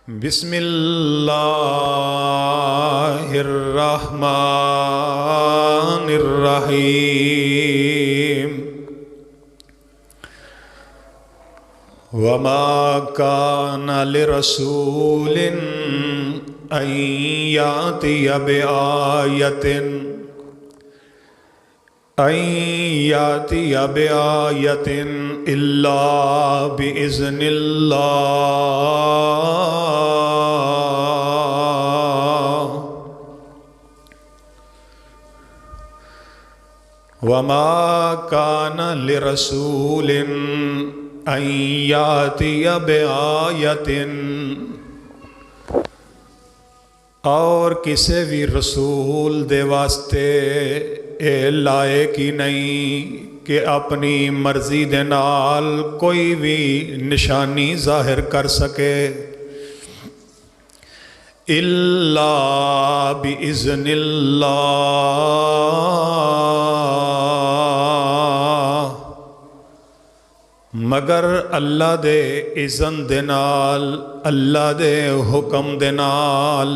بسم اللہ الرحمن الرحیم وما كان لرسول ان يأتي بآية إلا بإذن الله وما كان لرسول ان يأتي بآية اور کسی بھی رسول دے واسطے اے لائق ہی نہیں کہ اپنی مرضی دے نال کوئی بھی نشانی ظاہر کر سکے الا بِإِذْنِ اللہ مگر اللہ دے اذن دے نال اللہ دے حکم دے نال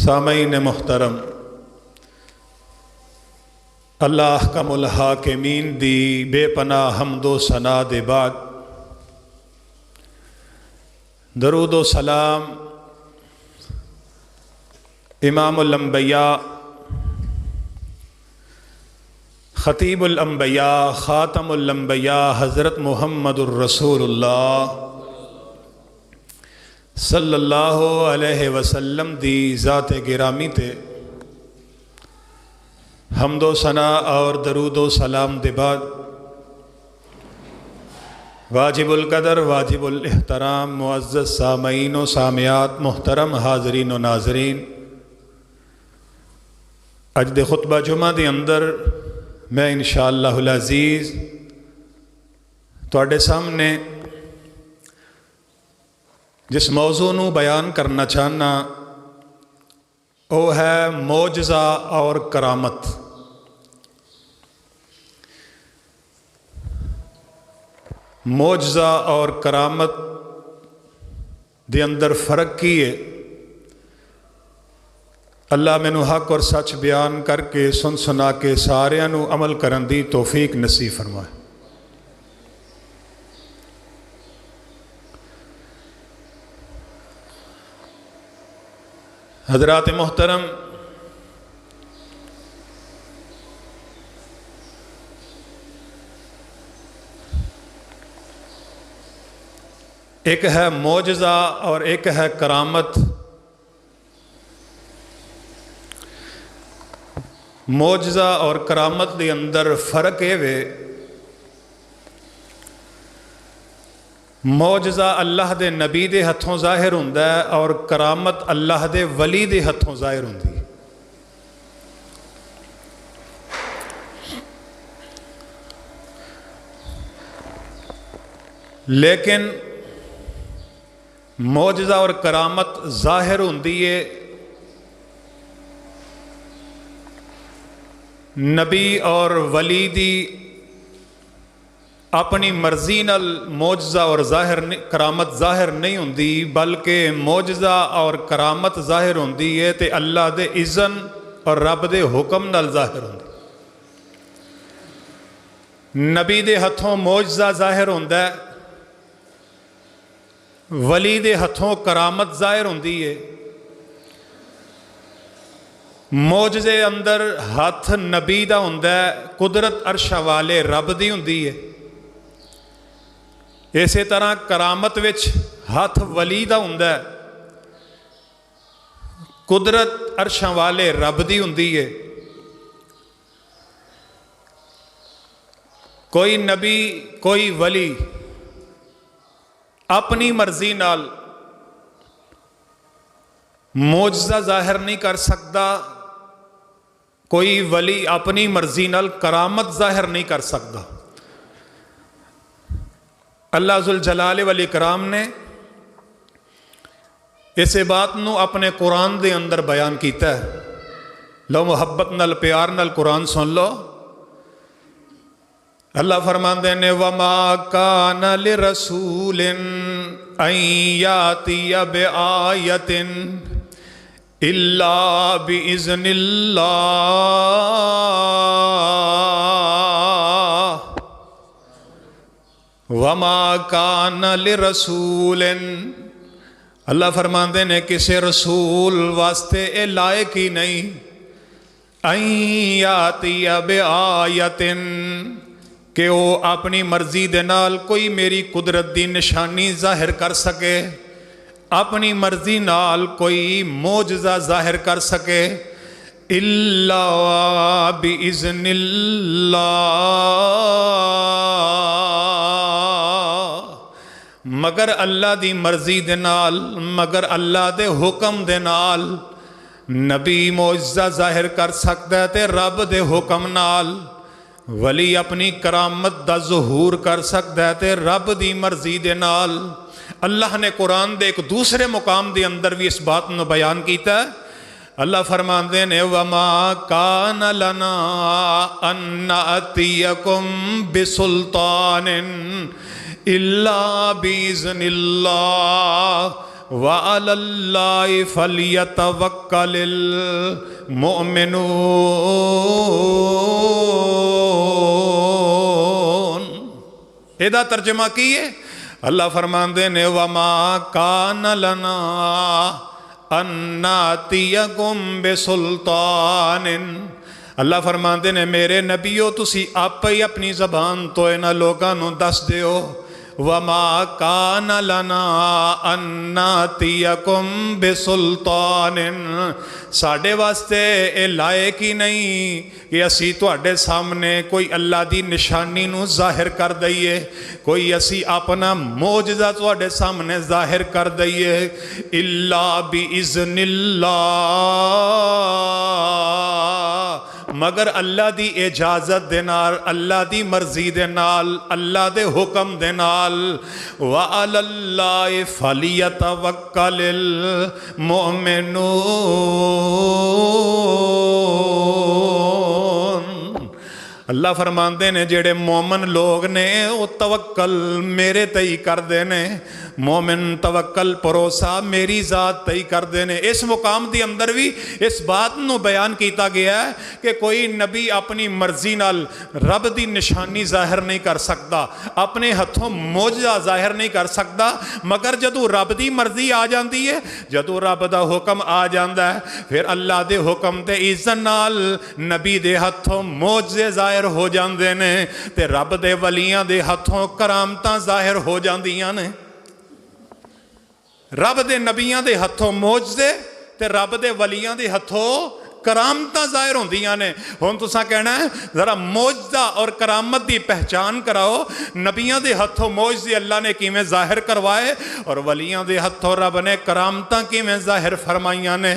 سامعین محترم، اللہ احکم الحاکمین دی بے پناہ حمد و ثنا دے بعد درود و سلام امام الانبیاء خطیب الانبیاء خاتم الانبیاء حضرت محمد الرسول اللہ صلی اللہ علیہ وسلم دی ذات گرامی تے حمد و ثنا اور درود و سلام دے بعد واجب القدر واجب الاحترام معزز سامعین و سامعات محترم حاضرین و ناظرین، اج دے خطبہ جمعہ دے اندر میں انشاءاللہ العزیز تواڈے سامنے جس موضوع نو بیان کرنا چاہنا وہ ہے معجزہ اور کرامت۔ معجزہ اور کرامت دے اندر فرق کی ہے؟ اللہ مینوں حق اور سچ بیان کر کے سن سنا کے ساریاں نو عمل کرن دی توفیق نصیب فرمائے۔ حضرات محترم، ایک ہے معجزہ اور ایک ہے کرامت۔ معجزہ اور کرامت دے اندر فرق ہے وے معجزہ اللہ دے نبی دے ہتھوں ظاہر ہوندا ہے اور کرامت اللہ دے ولی دے ہتھوں ظاہر ہوندی ہے۔ لیکن معجزہ اور کرامت ظاہر ہوندی ہے نبی اور ولی دی اپنی مرضی نال معجزہ اور کرامت ظاہر نہیں ہوندی، بلکہ معجزہ اور کرامت ظاہر ہوندی ہے تے اللہ دے اذن اور رب دے حکم نال ظاہر ہوندی۔ نبی دے ہتھوں معجزہ ظاہر ہوندا ہے، ولی دے ہتھوں کرامت ظاہر ہوندی ہے۔ معجزے اندر ہاتھ نبی دا ہوندا ہے، قدرت عرش والے رب دی ہوندی ہے۔ اسی طرح کرامت وچ ہاتھ ولی دا ہوندا ہے، قدرت عرش والے رب دی ہوندی ہے۔ کوئی نبی کوئی ولی اپنی مرضی نال معجزہ ظاہر نہیں کر سکتا، کوئی ولی اپنی مرضی نال کرامت ظاہر نہیں کر سکتا۔ اللہ ذوالجلال والاکرام نے اس بات نو اپنے قرآن دے اندر بیان کیتا ہے۔ لو محبت نال پیار نال قرآن سن لو۔ اللہ فرماندے نے وَمَا كَانَ لِرَسُولٍ أَن يَأْتِيَ بِآيَةٍ إِلَّا بِإِذْنِ اللَّهِ وَمَا كَانَ لِرَسُولٍ اللہ فرماندے نے کسی رسول واسطے اے لائق ہی نہیں أَن يَأْتِيَ بِآيَةٍ کہ وہ اپنی مرضی دے نال کوئی میری قدرت دی نشانی ظاہر کر سکے، اپنی مرضی نال کوئی معجزہ ظاہر کر سکے، الا باذن اللہ، مگر اللہ دی مرضی دے نال، مگر اللہ دے حکم دے نال نبی معجزہ ظاہر کر سکتا ہے تے رب دے حکم نال، ولی اپنی کرامت دا ظہور کر سکتا ہے تے رب دی مرضی دے نال۔ اللہ نے قرآن دے ایک دوسرے مقام دے اندر بھی اس بات نو بیان کیتا ہے۔ اللہ فرماندے نے وَمَا كَانَ لَنَا أَن نَّأْتِيَكُم بِسُلْطَانٍ إِلَّا بِإِذْنِ اللَّهِ وَعَلَى اللَّهِ فَلْيَتَوَكَّلِ الْمُؤْمِنُونَ۔ ادا ترجمہ کیے اللہ فرماندے نے وَمَا كَانَ لَنَا أَن نَّأْتِيَكُم بِسُلْطَانٍ، اللہ فرماندے نے میرے نبیو تسی آپ ہی اپنی زبان تو انہاں لوگاں نو دس دیو، وَمَا كَانَ لَنَا أَن نَّأْتِيَكُم بِسُلْطَانٍ، ساڑھے واسطے اے لائق ہی نہیں کہ اسی تواڈے سامنے کوئی اللہ دی نشانی نو ظاہر کر دئیے، کوئی اسی اپنا معجزہ تواڈے سامنے ظاہر کر دئیے، الا بِإِذْنِ اللَّهِ، مگر اللہ دی اجازت دے نال، اللہ دی مرضی دے نال، اللہ دے حکم دے نال، وَعَلَى اللَّهِ فَلْيَتَوَكَّلِ الْمُؤْمِنُونَ۔ اللہ فرماندے نے جڑے مومن لوگ نے وہ توکل میرے تئی کر دینے، مومن توکل پروسا میری ذات تئی کر دینے۔ اس مقام دی اندر بھی اس بات نو بیان کیتا گیا ہے کہ کوئی نبی اپنی مرضی نال رب دی نشانی ظاہر نہیں کر سکتا، اپنے ہتھوں معجزہ ظاہر نہیں کر سکتا، مگر جدو رب دی مرضی آ جاندی ہے، جدو رب دا حکم آ جاندا ہے، پھر اللہ دے حکم تے اذن نال نبی دے ہتھوں معجزے ظاہر ہو جاندے نے تے رب دے ولیاں دے ہتھوں کرامتاں ظاہر ہو جاندیاں نے۔ رب دے نبیاں دے ہتھوں معجزے تے رب دے ولیاں دے ہتھوں کرامتاں ظاہر ہوندیاں نے۔ ہن تساں کہنا ہے ذرا معجزہ اور کرامت دی پہچان کراؤ، نبیاں دے ہتھوں معجزے اللہ نے کیویں ظاہر کروائے اور ولیاں دے ہتھوں رب نے کرامتاں کیویں ظاہر فرمائیاں نے۔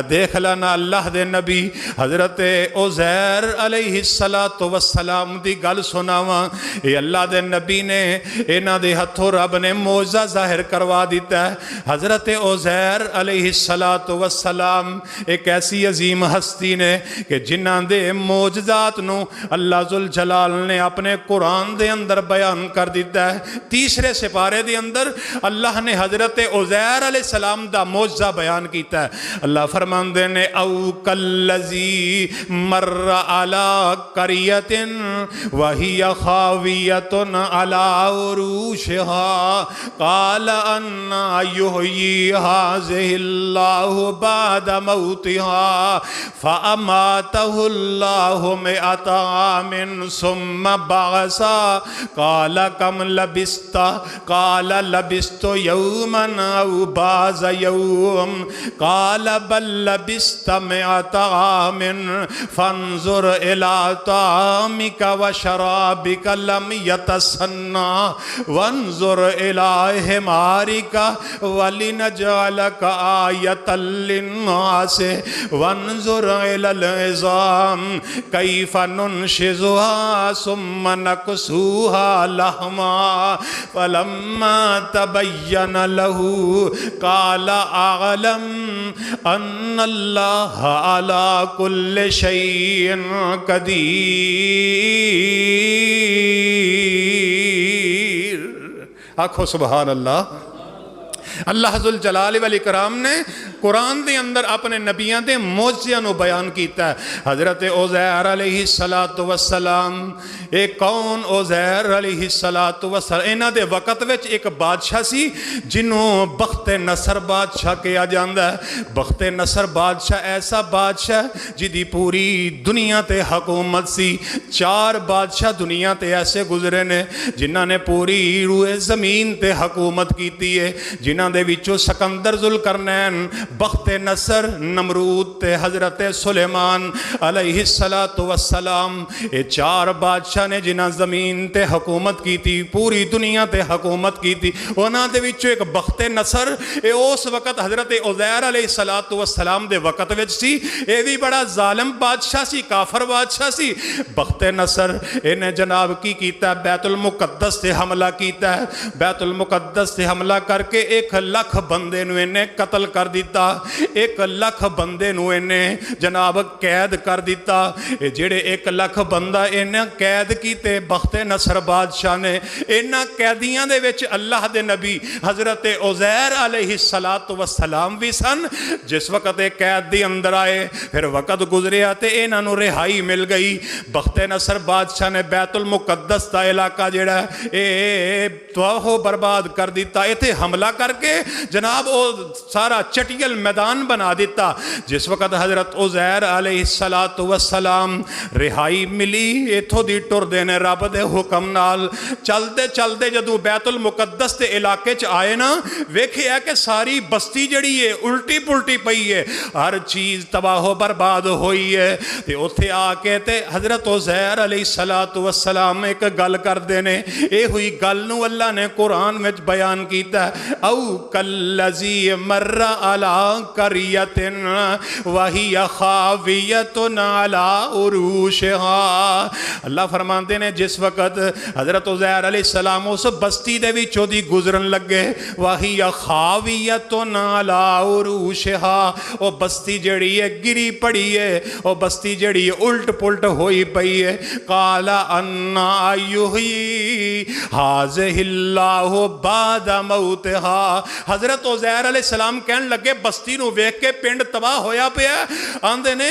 دیکھ لینا اللہ دے نبی حضرت عزیر علیہ السلام دی گل سناواں، اے اللہ دے نبی نے انہاں دے ہتھوں رب نے معجزہ ظاہر کروا دیتا ہے۔ حضرت عزیر علیہ السلام ایک ایسی عظیم ہستی نے کہ جنہاں دے معجزات نو اللہ ذوالجلال نے اپنے قرآن دے اندر بیان کر دیتا ہے۔ تیسرے سپارے دے اندر اللہ نے حضرت عزیر علیہ السلام دا معجزہ بیان کیتا ہے۔ اللہ فرماندے نے او کالذی مر علی قریۃ وہی خاویۃ علی عروشہا قال انا یحیی ھذہ اللہ بعد موتہا فَأَمَاتَهُ اللَّهُ مِئَةَ عَامٍ ثُمَّ بَعَثَهُ قَالَ كَمْ لَبِثْتَ قَالَ لَبِثْتُ يَوْمًا أَوْ بَعْضَ يَوْمٍ قَالَ بَل لَبِثْتَ مِئَةَ عَامٍ فَانظُرْ إِلَىٰ طَعَامِكَ وَشَرَابِكَ لَمْ يَتَسَنَّهْ وَانظُرْ إِلَىٰ حِمَارِكَ وَلِنَجْعَلَكَ آيَةً لِلنَّاسِ وانظر إلى العظام كيف ننشزها ثم نكسوها لحما فلما تبين له قال أعلم أن الله على كل شيء قدير۔ آکھو سبحان اللہ۔ اللہ ذو الجلال والاکرام نے قرآن دے اندر اپنے نبیان دے معجزیاں نو بیان کیتا ہے۔ حضرت عزیر علیہ السلام، ایک کون عزیر علیہ السلام، انہاں دے وقت وچ ایک بادشاہ سی جنہوں بخت نصر بادشاہ کیا جاندا ہے۔ بخت نصر بادشاہ ایسا بادشاہ جدی پوری دنیا تے حکومت سی۔ 4 بادشاہ دنیا تے ایسے گزرے نے جنہاں نے پوری روئے زمین تے حکومت کیتی ہے، جنہاں دے وچوں سکندر ذوالقرنین، بخت نصر، نمرود تے حضرت سلیمان علیہ السلام۔ یہ 4 بادشاہ نے جنہاں زمین تے حکومت کی تھی، پوری دنیا تے حکومت کی تھی۔ انہاں دے وچوں ایک بخت نصر، اے اس وقت حضرت عزیر علیہ السلام دے وقت وچ سی۔ اے بھی بڑا ظالم بادشاہ سی، کافر بادشاہ سی۔ بخت نصر انہیں جناب کی کیتا ہے، بیت المقدس تے حملہ کیتا ہے۔ بیت المقدس تے حملہ کر کے 1 لاکھ بندے نو انہیں قتل کر دیتا، 1 لاکھ بندے نو انہیں جناب قید کر دیتا۔ جڑے 1 لاکھ بندہ انہیں قید کیتے بخت نصر بادشاہ نے، انہاں قیدیاں دے وچ اللہ دے نبی حضرت عزیر علیہ السلام بھی سن۔ جس وقت ایک قید دی اندر آئے، پھر وقت گزریا تے انہاں نو رہائی مل گئی۔ بخت نصر بادشاہ نے بیت المقدس دا علاقہ جڑا اے تباہ و برباد کر دیتا، ایتھے حملہ کر کے جناب وہ سارا چٹیل میدان بنا دیتا۔ جس وقت حضرت عزیر علیہ السلام رہائی ملی، ایتھوں دی ٹر دینے رب دے حکم نال چلتے چلتے جدو بیت المقدس دے علاقے چ آئے نا، ویکھے ہے کہ ساری بستی جڑی ہے الٹی پلٹی پئی ہے، ہر چیز تباہ و برباد ہوئی ہے۔ تے اوتھے آ کے تے حضرت عزیر علیہ السلام ایک گل کر دینے، اے ہوئی گل نو اللہ نے قرآن میں بیان کیتا ہے، او کالذی مر علی قریۃ وہی خاویۃ علی عروشہا۔ اللہ فرماندے نے جس وقت حضرت عزیر علیہ السلام اس بستی دے وچوں دی گزرن لگے، وہی خاویۃ علی عروشہا، او بستی جڑی ہے گری پڑی ہے، او بستی جڑی ہے الٹ پلٹ ہوئی پئی ہے۔ قال انا یحیی ھذہ اللہ بعد موتہا۔ حضرت عزیر علیہ السلام کہن لگے بستی نو ویکھ کے پنڈ تباہ ہویا پیا، آندے نے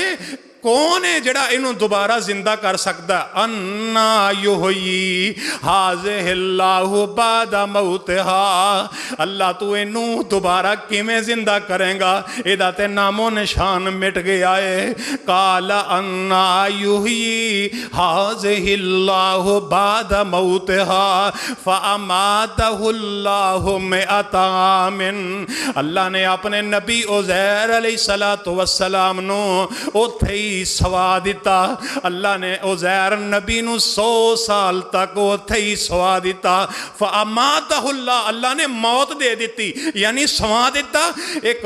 کون ہے جڑا انہوں دوبارہ زندہ کر سکتا؟ انا یحیی ھذہ اللہ بعد موتہا، اللہ تو انہوں دوبارہ کیویں زندہ کریں گا؟ ادا تے نام و نشان مٹ گیا ہے۔ قال انا یحیی ھذہ اللہ بعد موتہا فاماتہ اللہ مئۃ عام۔ اللہ نے اپنے نبی عزیر علیہ السلام نو اوتھے سوا دیتا۔ اللہ نے عزیر نبی نو 100 سال تک اوتھے ہی سوا دیتا۔ فاماتہ اللہ، اللہ نے موت دے دیتی، یعنی سوا دیتا۔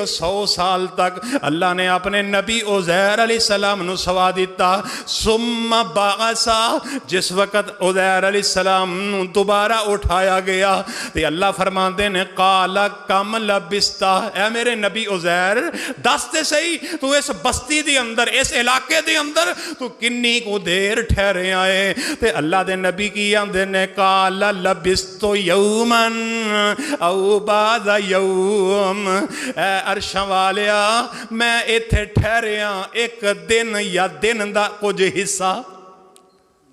100 سال تک اللہ نے اپنے نبی عزیر علیہ السلام نو سوا دیتا۔ ثم بعثا، جس وقت عزیر علیہ السلام نو دوبارہ اٹھایا گیا تو اللہ فرماندے نے قال کم لبستا، اے میرے نبی عزیر دس تے صحیح تو اس بستی دی اندر، اس علاقے دے اندر تو کنی کو دیر ٹھہرے آئے؟ تے اللہ دے نبی کی آندے نے قال لبستو یومن او بعد یوم، اے عرشاں والیا میں ایتھے ٹھہریا 1 دن یا دن دا کچھ حصہ۔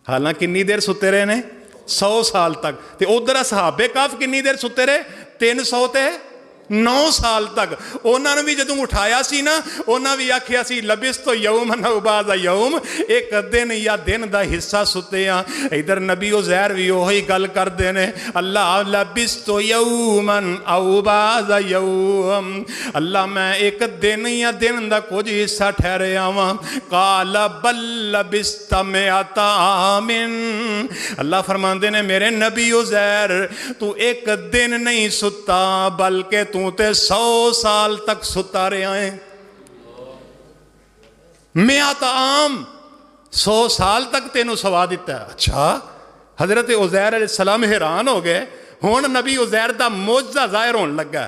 حالاں کنی دیر ستے رہے نے؟ 100 سال تک۔ تے ادھر اصحاب کہف کنی دیر ستے رہے؟ 309 سال تک۔ انہوں نے بھی جدوں اٹھایا سی نا، انہوں نے بھی آکھیا سی لبستو یومن او بعد یوم، 1 دن یا دن دا حصہ ستے ہیں۔ ادھر نبی عزیر بھی وہی گل کر دینے، اللہ لبستو یومن او بعد یوم، اللہ میں 1 دن یا دن دا کچھ حصہ ٹھہرے آواں۔ قال بل لبست مئۃ عام، اللہ فرماندے نے میرے نبی عزیر تو 1 دن نہیں ستا بلکہ تو تے 100 سال تک ستا رہے آئیں۔ مئۃ عام، 100 سال تک تینوں سوا دیتا ہے۔ اچھا، حضرت عزیر علیہ السلام حیران ہو گئے، ہون نبی عزیر دا معجزہ ظاہر ہون لگا۔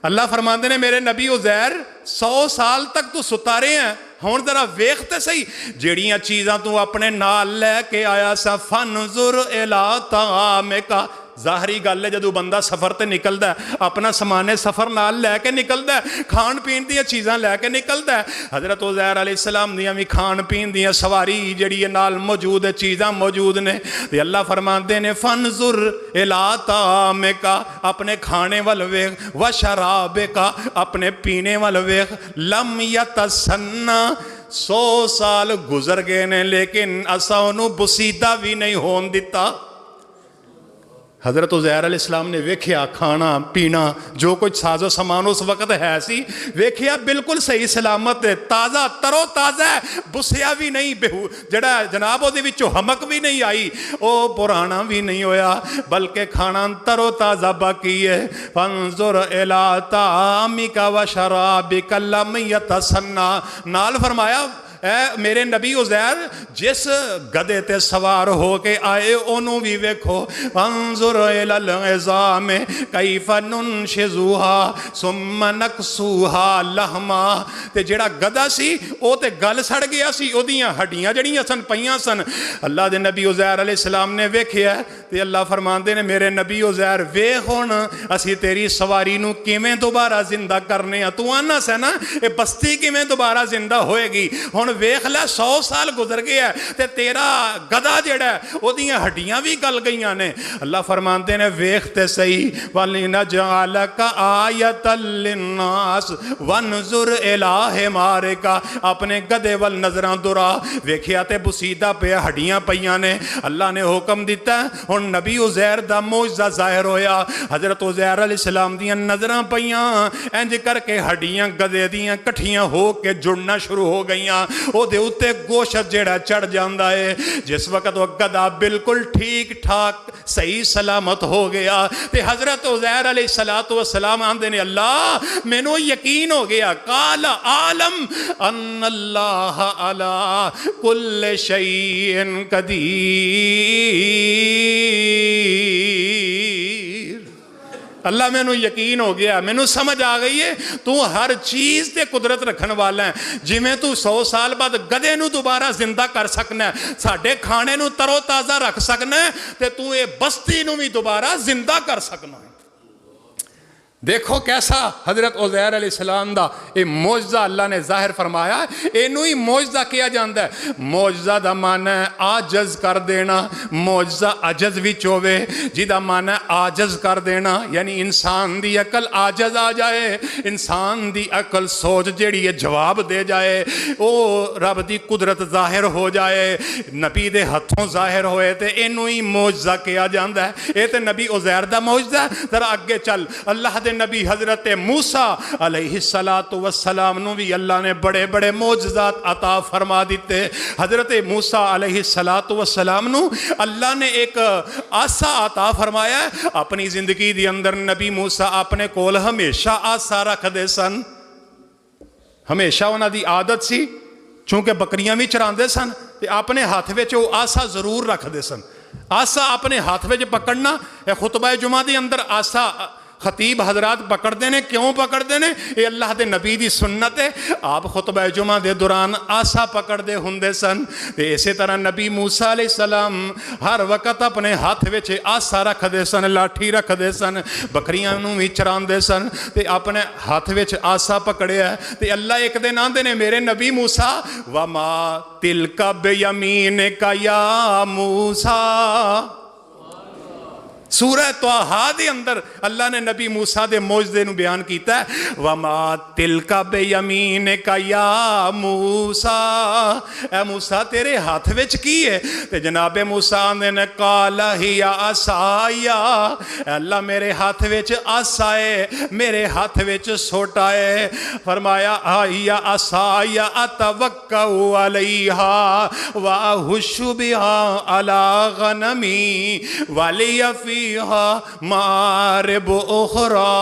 اللہ فرماندے نے میرے نبی عزیر 100 سال تک تو ستا رہے ہیں، ہون ذرا ویکھتے صحیح جیڑیاں چیزاں تو اپنے نال لے کے آیا سا، فنظر الی طعامک، ظاہری گل ہے جدوں بندہ سفر تے نکلدا ہے اپنا سامان سفر نال لے کے نکلدا ہے, کھان پین دیا چیزاں لے کے نکلدا ہے. حضرت عزیر علیہ السلام دیاں بھی کھان پین دیاں سواری جڑی ہے نال موجود ہے, چیزاں موجود نے. تے اللہ فرماندے نے فانظر الی طعامک, اپنے کھانے ول ویکھ, و شرابک, اپنے پینے ول ویکھ, لم یتسنہ 100 سال گزر گئے نے لیکن اساں انہوں بسیدہ بھی نہیں ہون دیتا. حضرت عزیر علیہ السلام نے ویکھیا کھانا پینا جو کچھ ساز و سامان اس وقت ہے سی, ویکھیا بالکل صحیح سلامت ہے, تازہ ترو تازہ ہے, بسیا بھی نہیں, جڑا جناب وہ وچوں ہمک بھی نہیں آئی, او پرانا بھی نہیں ہویا, بلکہ کھانا ترو تازہ باقی ہے. فانظر الی طعامک و شرابک لم یتسنہ, نال فرمایا اے میرے نبی عزیر جس گدے تے سوار ہو کے آئے انہوں بھی ویکھو. انظر الی العظام کیف ننشزوها ثم نکسوها لحما, تے جڑا گدا سی او تے گل سڑ گیا سی, او دیاں ہڈیاں جڑیاں سن پیاں سن. اللہ دے نبی عزیر علیہ السلام نے ویکھیا تے اللہ فرماندے نے میرے نبی عزیر ویکھ ہن اسی تیری سواری نو کیویں دوبارہ زندہ کرنے, تو آنا سے نا اے بستی کیویں دوبارہ زندہ ہوئے گی, ہن ویکھ لے 100 سال گزر گیا تے تیرا گدا جڑا ہے او دیاں ہڈیاں بھی گل گئیاں نے. اللہ فرماندے نے ویکھ تے صحیح, وَلِنَجْعَلَكَ آیَةً لِلنَّاسِ وَانظُرْ إِلَىٰ حِمَارِكَ, اپنے گدے ول نظراں دورا, ویکھیا تے بسیدہ پہ ہڈیاں پیاں نے. اللہ نے حکم دیتا ہے ہن نبی عزیر دا معجزہ ظاہر ہویا. حضرت عزیر علیہ السلام دیاں نظراں پیاں انج کر کے ہڈیاں گدے دیاں کٹھیاں ہو کے جڑنا شروع ہو گئیاں, او دے اُتے گوشت جیڑا چڑھ جاندا ہے. جس وقت وہ گدا بالکل ٹھیک ٹھاک صحیح سلامت ہو گیا تے حضرت عزیر علیہ السلام آندے نے اللہ مینوں یقین ہو گیا. قال عالم ان اللہ علی کل شیء قدیر, اللہ میں نو یقین ہو گیا, میں نو سمجھ آ گئی ہے تو ہر چیز تے قدرت رکھن والا ہے. جی میں تو 100 سال بعد گدے نو دوبارہ زندہ کر سکنا ہے, ساڑھے کھانے نو ترو تازہ رکھ سکنا ہے, تے تو اے بستی نو بھی دوبارہ زندہ کر سکنا ہے. دیکھو کیسا حضرت عزیر علیہ السلام دا اے معجزہ اللہ نے ظاہر فرمایا. اینو ہی معجزہ کیا جاندہ ہے. معجزہ دا معنی ہے آجز کر دینا, معجزہ عجز وچ ہوئے جی دا معنی ہے آجز کر دینا, یعنی انسان دی عقل آجز آ جائے, انسان دی عقل سوچ جیڑی ہے جواب دے جائے, او رب دی قدرت ظاہر ہو جائے, نبی دے ہتھوں ظاہر ہوئے تے اینو ہی معجزہ کیا جاندہ ہے. اے تے نبی عزیر دا معجزہ ہے. ذرا اگے چل, اللہ دے نبی حضرت موسیٰ علیہ السلام نو بھی اللہ نے بڑے بڑے معجزات عطا فرما دیتے. حضرت موسیٰ علیہ السلام نو اللہ نے ایک آسا عطا فرمایا ہے. اپنی زندگی دی اندر نبی موسیٰ اپنے کول ہمیشہ آسا رکھ دے سن, ہمیشہ انہاں دی عادت سی, چونکہ بکریاں بھی چراندے سن تے اپنے ہاتھ وچ وہ آسا ضرور رکھ دے سن. آسا اپنے ہاتھ وچ پکڑنا, اے خطبہ جمعہ دی اندر آسا خطیب حضرات پکڑ دینے, کیوں پکڑ دینے؟ اے اللہ دے نبی دی سنت ہے. آپ خطبہ جمعہ دے دوران آسا پکڑ دے ہندے سن. تے اسی طرح نبی موسیٰ علیہ السلام ہر وقت اپنے ہاتھ وچ آسا رکھ دے سن, لاٹھی رکھ دے سن, بکریاں نو بھی چران دے سن تے اپنے ہاتھ وچ آسا پکڑیا ہے. تے اللہ ایک دن آندے نے میرے نبی موسیٰ وما تلک بیمینک یا موسیٰ. سورہ طٰہٰ دے اندر اللہ نے نبی موسیٰ دے معجزے نو بیان کیتا ہے وَمَا تِلْكَ بِيَمِينِكَ يَا موسیٰ, اے موسیٰ تیرے ہاتھ وچ کی ہے؟ تے جناب موسیٰ نے قَالَ هِيَ عَصَايَ, اللہ میرے ہاتھ وچ عصا ہے, میرے ہاتھ وچ سوٹا ہے. فرمایا هِيَ عَصَايَ أَتَوَكَّأُ عَلَيْهَا وَأَهُشُّ بِهَا عَلَىٰ غَنَمِي وَلِيَ فِي مَعَارِبُ أُخْرَى.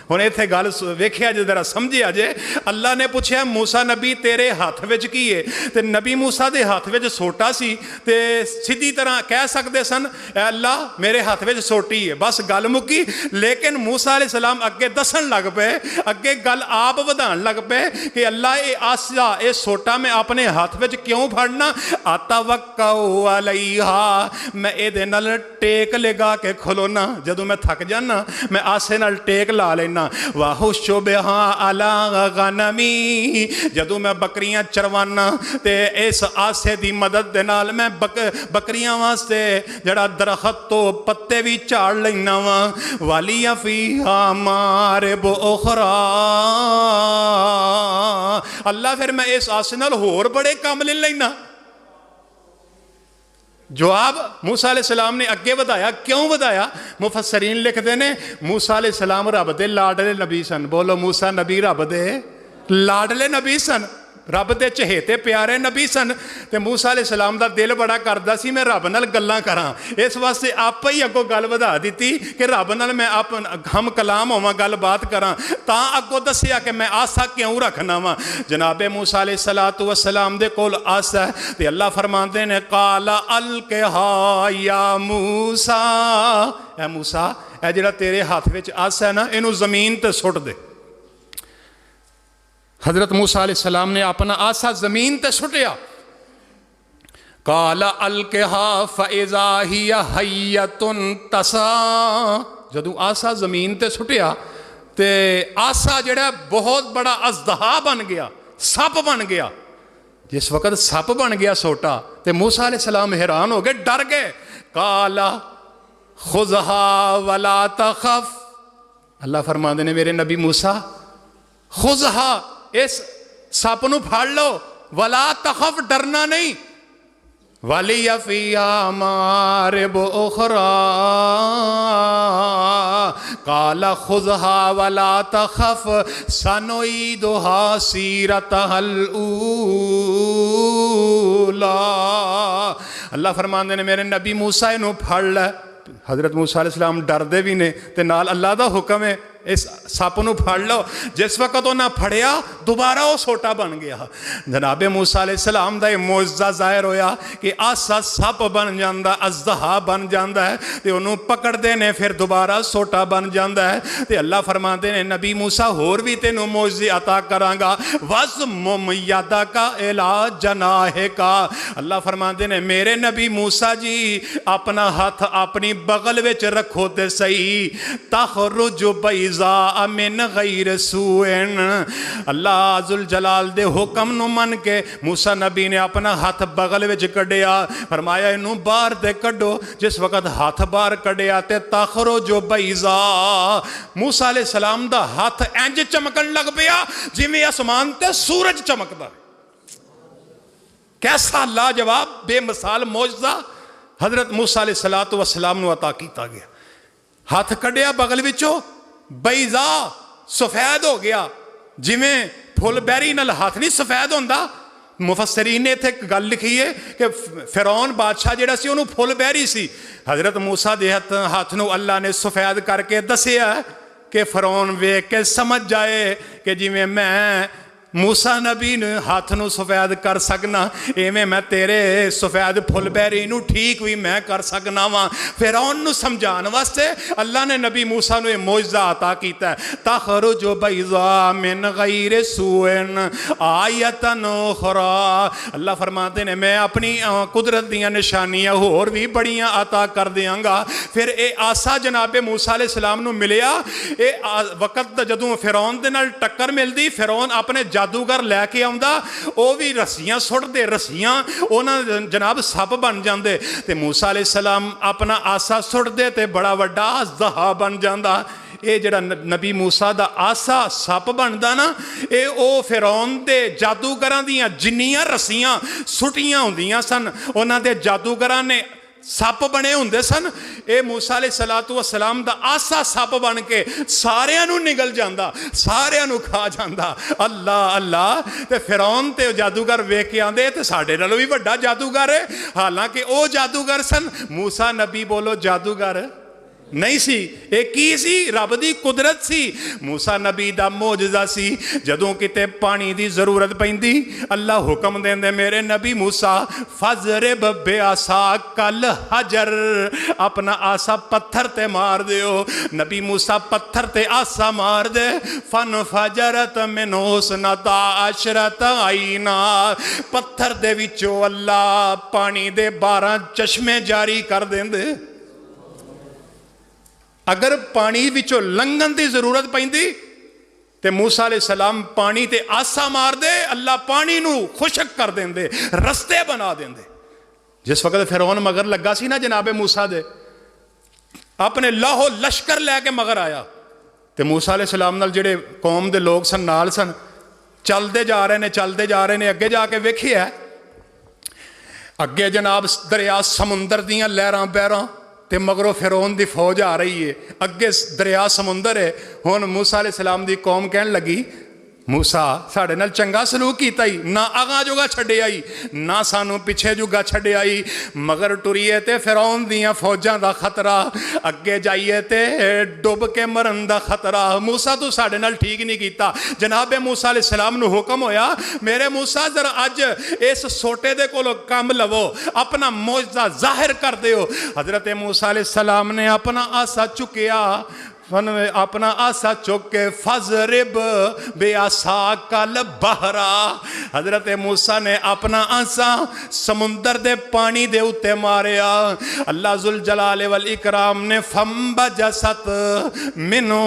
ہن ایتھے گل ویکھیا جے ذرا سمجھیا جے اللہ نے پوچھیا موسیٰ نبی تیرے ہاتھ وچ کی ہے تے نبی موسیٰ دے ہاتھ وچ سوٹا سی تے سیدھی طرح کہہ سکدے سن اے اللہ میرے ہاتھ وچ سوٹی ہے بس گل مکی لیکن موسیٰ علیہ السلام اگے دسن لگ پے اگے گل آپ ودھان لگ پے کہ اللہ اے آسا اے سوٹا میں اپنے ہاتھ وچ کیوں پھڑنا اتوکل علیہا میں اے دے نال ٹیک لگا کے کھلونا جدوں میں تھک جانا میں آسے نال ٹیک لا لینا واہش بہا علی غنمی جدوں میں بکریاں چروانا تے اس آسے دی مدد دے نال میں بکریاں واسطے جڑا درخت تو پتے بھی چاڑ لینا وا والی فیہا مارب اخرى اللہ پھر میں اس آسے نال ہور بڑے کام لے لینا جواب موسیٰ علیہ السلام نے اگے ودایا کیوں ودایا مفسرین لکھ دینے موسیٰ علیہ السلام رب دے لاڈلے نبی سن بولو موسیٰ نبی رب دے لاڈلے نبی سن رب دے چہیتے پیارے نبی سن تے موسیٰ علیہ السلام دا دل بڑا کردا سی میں رب نال گلاں کراں اس واسطے آپ ہی اگوں گل ودا دیتی کہ رب نال میں ہم کلام ہوواں گل بات کراں تاں اگوں دسیا کہ میں آسا کیوں رکھنا وا جناب موسیٰ علیہ السلام دے کول آسا ہے تے اللہ فرماندے نے قال القھا یا موسیٰ اے موسیٰ اے جڑا تیرے ہاتھ وچ آسا ہے نا اینوں زمین تے سٹ دے حضرت موسیٰ علیہ السلام نے اپنا آسا زمین تے سٹیا قال القھا فاذا ہی حیۃ تسعی جدوں آسا زمین تے سٹیا تے آسا جڑا بہت بڑا اژدہا بن گیا سپ بن گیا جس وقت سپ بن گیا سوٹا تے موسیٰ علیہ السلام حیران ہو گئے ڈر گئے قال خذھا ولا تخف اللہ فرماندے نے میرے نبی موسیٰ خذھا اس سپ نو پھڑ لو ولا تخف ڈرنا نہیں ولی فیہا مارب اخرى قال خذھا ولا تخف سنعیدھا سیرتھا الاولی اللہ فرماندے نے میرے نبی موسیٰ نو پھڑ لے حضرت موسیٰ علیہ السلام ڈر دے بھی نے تے نال اللہ دا حکم ہے اس سپ نو پھڑ لو جس وقت انہاں پھڑیا دوبارہ وہ سوٹا بن گیا جناب موسیٰ علیہ السلام دا یہ معجزہ ظاہر ہویا کہ آسا سپ بن جاندا اژدہا بن جاندا ہے تے انہوں پکڑ دے نے پھر دوبارہ سوٹا بن جاندا ہے تے اللہ فرماندے نے نبی موسیٰ ہور بھی تینوں معجزے عطا کراں گا وَضْمُمْ یَدَکَ إِلَىٰ جَنَاحِکَ اللہ فرماندے نے میرے نبی موسیٰ جی اپنا ہاتھ اپنی بغل وچ رکھو تے صحیح تخرج بیضاء من غیر سوء اللہ ذوالجلال دے حکم نو من کے موسیٰ نبی نے اپنا ہاتھ بغل وچ کڈیا فرمایا انہوں باہر دے کڈو جس وقت ہاتھ باہر کڈیا تے تخرج بیضاء موسیٰ علیہ السلام دا ہاتھ انج چمکن لگ پیا جویں آسمان تے سورج چمکدا کیسا لاجواب بے مثال معجزہ حضرت موسیٰ علیہ السلام نو عطا کیتا گیا ہاتھ کڈیا بغل وچوں بیضاء سفید ہو گیا جویں پھل بیری نال ہاتھ نہیں سفید ہوندا مفسرین نے ایک گل لکھی ہے کہ فرعون بادشاہ جڑا سی انہوں پھل بیری سی حضرت موسیٰ دے ہاتھ نو اللہ نے سفید کر کے دسیا کہ فرعون ویکھ کے سمجھ جائے کہ جویں میں موسیٰ نبی نے ہاتھ نو سفید کر سکنا ایویں میں تیرے سفید پھل بیری نو ٹھیک بھی میں کر سکنا وا فرعون نو سمجھان واسطے اللہ نے نبی موسیٰ نو یہ معجزہ عطا کیتا ہے تخرج بیضاء من غیر سوء آیۃ اخری اللہ فرماتے ہیں میں اپنی قدرت دیاں نشانیاں اور بھی بڑیاں عطا کر دیاں گا پھر اے آسا جناب موسیٰ علیہ السلام نو ملیا اے وقت جدوں فرعون دے نال ٹکر ملدی فرعون اپنے جادوگر لے کے آندا او بھی رسیاں سٹ دے رسیاں اونا جناب سپ بن جاندے تے موسیٰ علیہ السلام اپنا آسا سٹ دے تے بڑا وڈا اژدہا بن جاندا اے جڑا نبی موسیٰ دا آسا سپ بندا نا اے او فرعون دے جادوگراں دیاں جنیاں رسیاں سٹیاں ہوندیاں سن انہاں دے جادوگراں نے سپ بنے ہوندے سن اے موسیٰ علیہ السلام دا آسا سپ بن کے ساریاں نو نگل جاندا ساریاں نو کھا جاندا اللہ اللہ تے فرعون تے جادوگر ویکھ کے آندے تے ساڈے نالوں بھی بڑا جادوگر ہے حالانکہ او جادوگر سن موسیٰ نبی بولو جادوگر نہیں سی یہ کی سی رب دی قدرت سی موسیٰ نبی دا معجزہ سی جدوں کتے پانی دی ضرورت پیندی اللہ حکم دیندے میرے نبی موسیٰ فضرب بعصاک الحجر اپنا آسا پتھر تے مار دیو نبی موسیٰ پتھر تے آسا مار دے فانفجرت منہ اثنتا عشرۃ عینا پتھر دے وچوں اللہ پانی دے 12 چشمے جاری کر دیندے اگر پانی وچوں لنگن دی ضرورت پیندی تے موسیٰ علیہ السلام پانی تے آسا مار دے اللہ پانی نو خشک کر دیندے رستے بنا دیندے جس وقت فرعون مگر لگا سی نا جناب موسیٰ دے اپنے لاہو لشکر لے کے مگر آیا تے موسیٰ علیہ السلام نال جڑے قوم دے لوگ سن نال سن چلتے جا رہے نے اگے جا کے ویکھیا اگے جناب دریا سمندر دیاں لہراں بہراں تے مگروں فرعون دی فوج آ رہی ہے اگے دریا سمندر ہے ہن موسیٰ علیہ السلام دی قوم کہن لگی موسیٰ ساڑے نال چنگا سلوک کیتا ہی نہ آگاں جوگا چھڑے آئی نہ سانو پیچھے جوگا چھڑے آئی مگر ٹریے تے فرعون دیاں فوجاں دا خطرہ اگے جائیے تے ڈوب کے مرن دا خطرہ موسیٰ تو ساڑے نال ٹھیک نہیں کیتا جناب موسیٰ علیہ السلام نو حکم ہویا میرے موسیٰ ذرا اج اس سوٹے دے کولو کام لو اپنا معجزہ ظاہر کر دیو حضرت موسیٰ علیہ السلام نے اپنا آسا چکیا اپنا آسا چک کے فضرب بعصاک البحر حضرت موسیٰ نے اپنا آسا سمندر دے پانی دے اتے ماریا اللہ ذوالجلال والاکرام نے فانبجست منو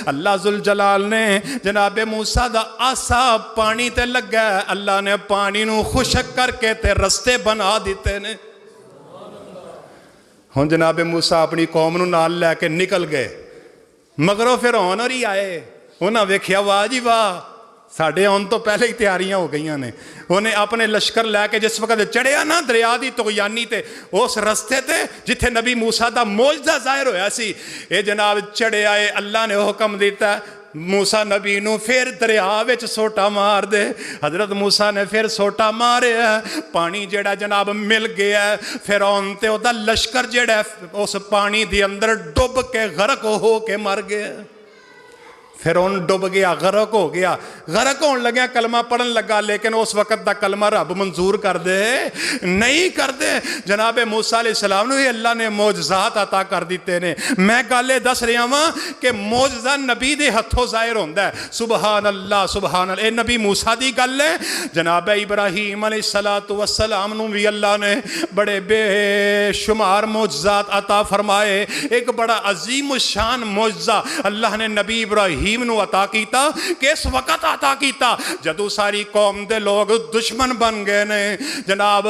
اللہ ذوالجلال نے جناب موسیٰ دا آسا پانی تے لگا اللہ نے پانی نو خشک کر کے تے رستے بنا دیتے نے ہن جناب موسیٰ اپنی قوم نو نال لے کے نکل گئے مگروں فرعون اور ہی آئے انہاں ویکھیا واہ جی واہ ساڑھے آن تو پہلے ہی تیاریاں ہو گئیاں نے انہیں اپنے لشکر لے کے جس وقت چڑھیا نا دریا دی طغیانی تے اس رستے تے جتھے نبی موسیٰ دا معجزہ ظاہر ہویا سی اے جناب چڑھے آئے اللہ نے حکم دیتا ہے موسیٰ نبی نو پھر دریا وچ سوٹا مار دے حضرت موسیٰ نے پھر سوٹا مارے پانی جڑا جناب مل گیا فرعون تے او دا لشکر جڑا اس پانی دی اندر ڈوب کے غرق ہو کے مر گیا فرعون ڈوب گیا غرق ہو گیا غرق ہون لگیا کلمہ پڑھن لگا لیکن اس وقت دا کلمہ رب منظور کر دے نہیں کر دے جناب موسیٰ علیہ السلام نے اللہ نے معجزات عطا کر دیتے نے میں گالے دس رہا ہوں کہ معجزہ نبی دے ہتھوں ظاہر ہوندہ ہے سبحان اللہ اے نبی موسیٰ دی گل ہے جناب ابراہیم علیہ السلام نو بھی اللہ نے بڑے بے شمار معجزات عطا فرمائے ایک بڑا عظیم الشان معجزہ اللہ نے نبی ابراہیم نو عطا کیتا کہ اس وقت عطا کیتا جدو ساری قوم دے لوگ دشمن بن گئے نے جناب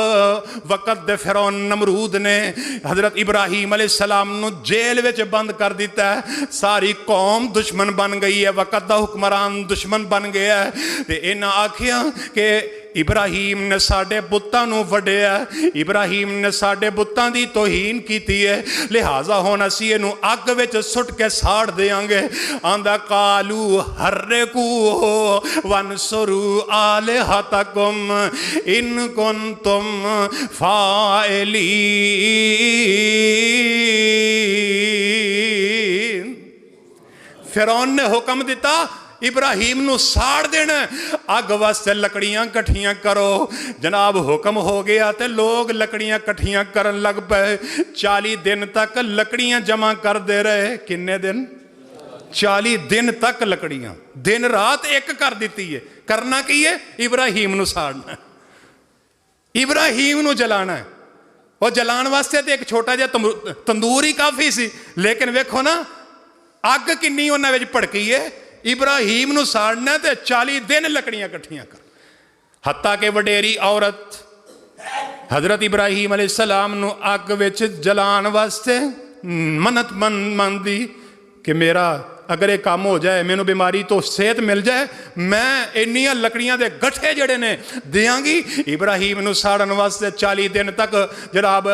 وقت دے فرعون نمرود نے حضرت ابراہیم علیہ السلام نو جیل وچ بند کر دیتا ہے ساری قوم دشمن بن گئی ہے وقت دا حکمران دشمن بن گیا ہے تے انہاں آکھیا کہ ابراہیم نے ساڑے بتاں نو وڈیا ابراہیم نے ساڑے بتاں دی توہین کیتی ہے لہٰذا ہونا سی انہوں اگ وچ سٹ کے ساڑ دیاں گے آندہ قالو حرکو وانصرو آلہتکم ان کنتم فاعلین فرعون نے حکم دیتا ابراہیم نو ساڑ دینا اگ واسطے لکڑیاں کٹھیاں کرو جناب حکم ہو گیا تے لوگ لکڑیاں کٹھیاں کرن لگ پے 40 دن تک لکڑیاں جمع کر دے رہے کنے دن 40 دن تک لکڑیاں دن رات ایک کر دیتی ہے کرنا کی ہے ابراہیم نو ساڑنا ابراہیم نو جلانا ہے اور جلان واسطے تے ایک چھوٹا جا تندور ہی کافی سی لیکن ویکھو نا اگ کنی انہاں وچ پڑکی ہے ابراہیم نو ساڑنا تے 40 دن لکڑیاں کٹھیاں کر حتیٰ کہ وڈیری عورت حضرت ابراہیم علیہ السلام نو اگ وچ جلان واسطے منت مندی کہ میرا اگر ایک کام ہو جائے میں نو بیماری تو صحت مل جائے میں انیاں لکڑیاں دے گٹھے جڑے نے دیاں گی ابراہیم نو ساڑن واسطے 40 دن تک جناب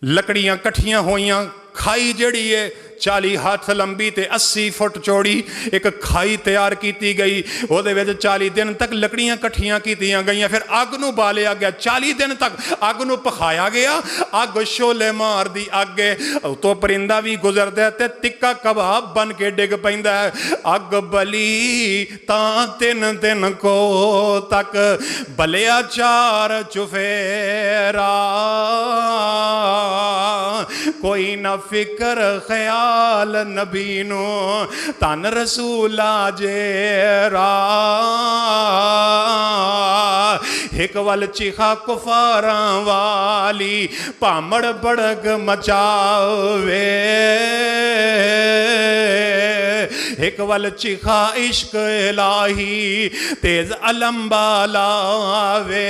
لکڑیاں کٹھیاں ہوئیاں کھائی جڑی ہے 40 ਹੱਥ ਲੰਬੀ ਤੇ 80 ਫੁੱਟ ਚੌੜੀ ਇੱਕ ਖਾਈ ਤਿਆਰ ਕੀਤੀ ਗਈ। ਉਹਦੇ ਵਿੱਚ 40 ਦਿਨ ਤੱਕ ਲੱਕੜੀਆਂ ਇਕੱਠੀਆਂ ਕੀਤੀਆਂ ਗਈਆਂ। ਫਿਰ ਅੱਗ ਨੂੰ ਬਾਲਿਆ ਗਿਆ, 40 ਦਿਨ ਤੱਕ ਅੱਗ ਨੂੰ ਪਖਾਇਆ ਗਿਆ। ਅੱਗ ਸ਼ੋਲੇ ਮਾਰਦੀ ਅੱਗ ਉਤੋਂ ਪਰਿੰਦਾ ਵੀ ਗੁਜ਼ਰਦਾ ਤੇ ਤਿੱਕਾ ਕਬਾਬ ਬਣ ਕੇ ਡਿੱਗ ਪੈਂਦਾ। ਅੱਗ ਬਲੀ ਤਾਂ 3 ਦਿਨ ਕੋ ਤੱਕ ਬਲਿਆ 4 ਚੁਫੇਰਾ। ਕੋਈ ਨਾ ਫਿਕਰ ਖਿਆਲ ਨਬੀ ਨੂੰ ਧੰਨ ਰਸੂਲ ਜੇਰਾ। ਇੱਕ ਵੱਲ ਚਿਖਾ ਕੁਫਾਰਾਂ ਵਾਲੀ ਭਾਮੜ ਭੜਕ ਮਚਾਵੇ, ਇੱਕ ਵੱਲ ਚਿਖਾ ਇਸ਼ਕ ਇਲਾਹੀ ਤੇਜ਼ ਅਲੰਬਾ ਲਾਵੇ।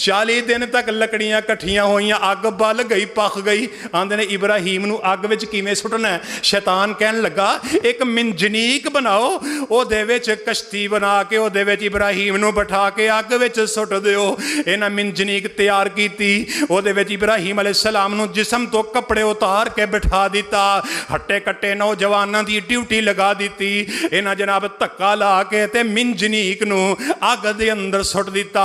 40 ਦਿਨ ਤੱਕ ਲੱਕੜੀਆਂ ਇਕੱਠੀਆਂ ਹੋਈਆਂ, ਅੱਗ ਬਲ ਗਈ, ਪੱਕ ਗਈ। ਆਂਦੇ ਨੇ ਇਬਰਾਹੀਮ ਨੂੰ ਅੱਗ ਵਿੱਚ ਕਿਵੇਂ ਸੁੱਟਣਾ ਹੈ? ਸ਼ੈਤਾਨ ਕਹਿਣ ਲੱਗਾ ਇੱਕ ਮਿੰਜਨੀਕ ਬਣਾਓ, ਉਹਦੇ ਵਿੱਚ ਕਸ਼ਤੀ ਬਣਾ ਕੇ ਉਹਦੇ ਵਿੱਚ ਇਬਰਾਹੀਮ ਨੂੰ ਬਿਠਾ ਕੇ ਅੱਗ ਵਿੱਚ ਸੁੱਟ ਦਿਓ। ਇਹਨਾਂ ਮਿੰਜਨੀਕ ਤਿਆਰ ਕੀਤੀ, ਉਹਦੇ ਵਿੱਚ ਇਬਰਾਹੀਮ ਅਲੈਹਿਸਸਲਾਮ ਨੂੰ ਜਿਸਮ ਤੋਂ ਕੱਪੜੇ ਉਤਾਰ ਕੇ ਬਿਠਾ ਦਿੱਤਾ। ਹੱਟੇ ਕੱਟੇ ਨੌਜਵਾਨਾਂ ਦੀ ਡਿਊਟੀ ਲਗਾ ਦਿੱਤੀ। ਇਹਨਾਂ ਜਨਾਬ ਧੱਕਾ ਲਾ ਕੇ ਤੇ ਮਿੰਜਨੀਕ ਨੂੰ ਅੱਗ ਦੇ ਅੰਦਰ ਸੁੱਟ ਦਿੱਤਾ।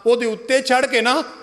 ਉਹਦੇ ਉੱਤੇ ਚੜ ਕੇ ਨਾ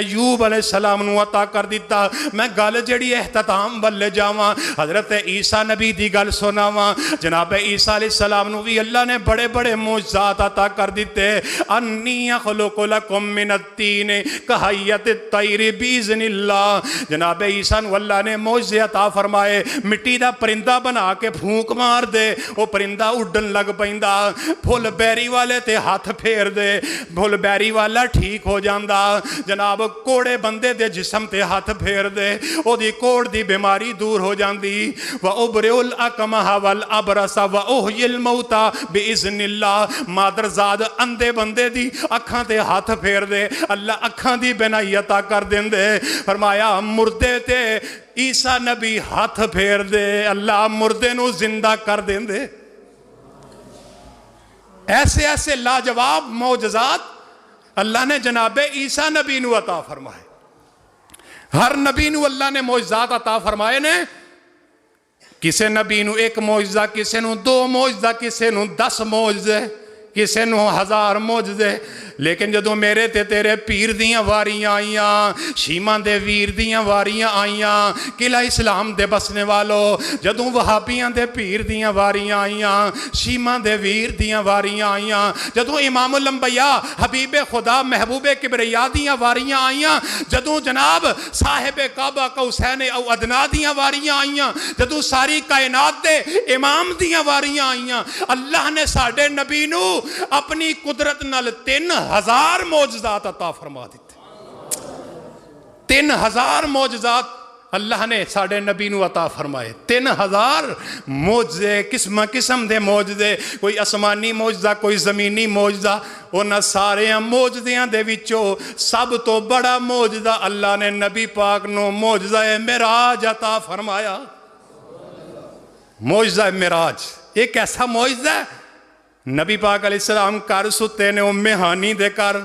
ایوب علیہ السلام نو عطا کر دیتا۔ میں گل جڑی احتتام بلے جاواں، حضرت عیسیٰ نبی دی گل سناواں۔ جناب عیسیٰ علیہ السلام نو بھی اللہ نے بڑے بڑے معجزات عطا کر دیتے۔ انی اخلق لکم من التین کہیت الطیر باذن اللہ، جناب عیسیٰ نو اللہ نے معجزے عطا فرمائے، مٹی دا پرندہ بنا کے پھونک مار دے، وہ پرندہ اڈن لگ پیندا، پھول بیری والے تے ہاتھ پھیر دے، پھول بیری والا ٹھیک ہو جاندا، جناب کوڑے بندے دے جسم تے ہاتھ پھیر دے، او دی کوڑ دی بیماری دور ہو جاندی۔ وَأُبْرِئُ الْأَكْمَحَ وَالْأَبْرَصَ وَأُحْيِي الْمَوْتَى بِإِذْنِ اللَّهِ، مادرزاد اندھے بندے دی اکھاں تے ہاتھ پھیر دے، اللہ اکھاں دی بینائی عطا کر دیندے۔ فرمایا مردے تے عیسیٰ نبی ہاتھ پھیر دے، اللہ مردے نو زندہ کر دیندے۔ ایسے ایسے لاجواب معجزات اللہ نے جناب عیسیٰ نبی نو عطا فرمائے۔ ہر نبی نو اللہ نے معجزات عطا فرمائے نے، کسے نبی نو ایک معجزہ، کسے نو 2 معجزہ، کسے نو 10 معجزے، کسے نو 1000 معجزے۔ لیکن جدوں میرے تے تیرے پیر دیاں واریاں آئیاں، شیمہ دے ویر دیاں واریاں آئیاں، قلعہ اسلام دے بسنے والو، جدوں وہابیاں دے پیر دیاں واریاں آئیاں، شیمہ دے ویر دیاں واریاں آئیاں، جدوں امام الانبیاء حبیب خدا محبوب کبریا دیاں واریاں آئیاں، جدوں جناب صاحب کعبہ قوسین او ادنا دیاں واریاں آئیاں، جدوں ساری کائنات دے امام دیاں واریاں آئیاں، اللہ نے ساڑھے نبی نو اپنی قدرت نال 3000 معجزات عطا فرما دیتے۔ 3000 معجزات اللہ نے ساڑھے نبی نو عطا فرمائے۔ 3000 معجزے، قسم قسم دے معجزے، کوئی آسمانی معجزہ، کوئی زمینی معجزہ۔ انہاں سارے معجزیاں دے وچوں سب تو بڑا معجزہ اللہ نے نبی پاک نو معجزہ معراج عطا فرمایا۔ معجزہ معراج ایک ایسا معجزہ ہے، نبی پاک علیہ السلام کر ستے نے، ام ہانی دے کر،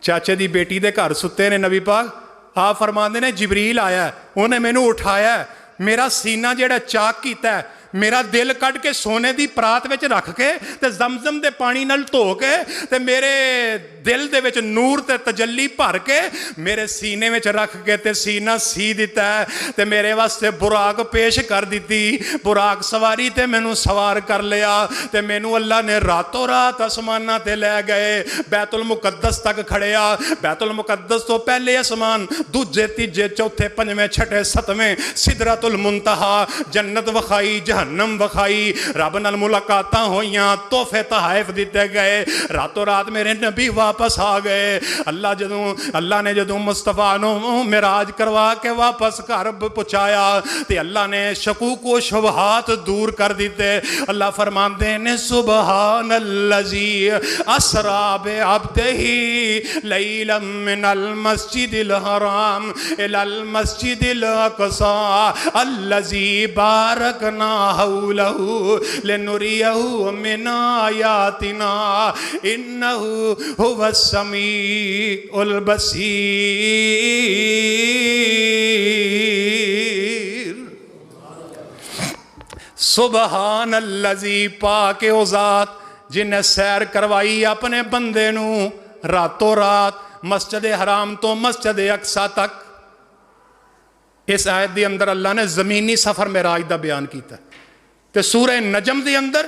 چاچے دی بیٹی دے کر ستے نے نبی پاک، آپ فرماندے نے جبریل آیا ہے، انہیں میں نے اٹھایا ہے، میرا سینہ جیڑا چاک کیتا ہے، میرا دل کٹ کے سونے دی پرات وچ رکھ کے تے زمزم دے پانی نال دھو کے تے میرے دل دے وچ نور تے تجلی بھر کے میرے سینے وچ رکھ کے تے سینہ سی دیتا ہے تے میرے واسطے براق پیش کر دیتی، براق سواری تے مینوں سوار کر لیا تے مینوں اللہ نے راتوں رات آسماناں تے لے گئے، بیت المقدس تک کھڑیا، بیت المقدس تو پہلے آسمان، دوجے تیجے چوتھے پنجویں چھٹے ستویں، سدرۃ المنتہا، جنت وکھائی، جہنم وکھائی، رب نال ملاقاتاں ہوئیاں، تحفے تحائف دیتے گئے، راتوں رات میرے نبی واپس آ گئے۔ اللہ نے جدوں مصطفیٰ نو معراج کروا کے واپس گھر پہنچایا تے اللہ نے شکوک و شبہات دور کر دیتے۔ اللہ فرماندے نے سبحان الذی اسریٰ بعبدہ لیلا من المسجد الحرام الی المسجد الاقصی الذی بارکنا حولہ لنریہ من آیاتنا انہ هو السمیع البصیر۔ سبحان الذی، پاک او ذات جن نے سیر کروائی اپنے بندے نو راتوں رات مسجد حرام تو مسجد اقصی تک۔ اس آیت دی اندر اللہ نے زمینی سفر معراج دا بیان کیتا ہے تے سورہ نجم دی اندر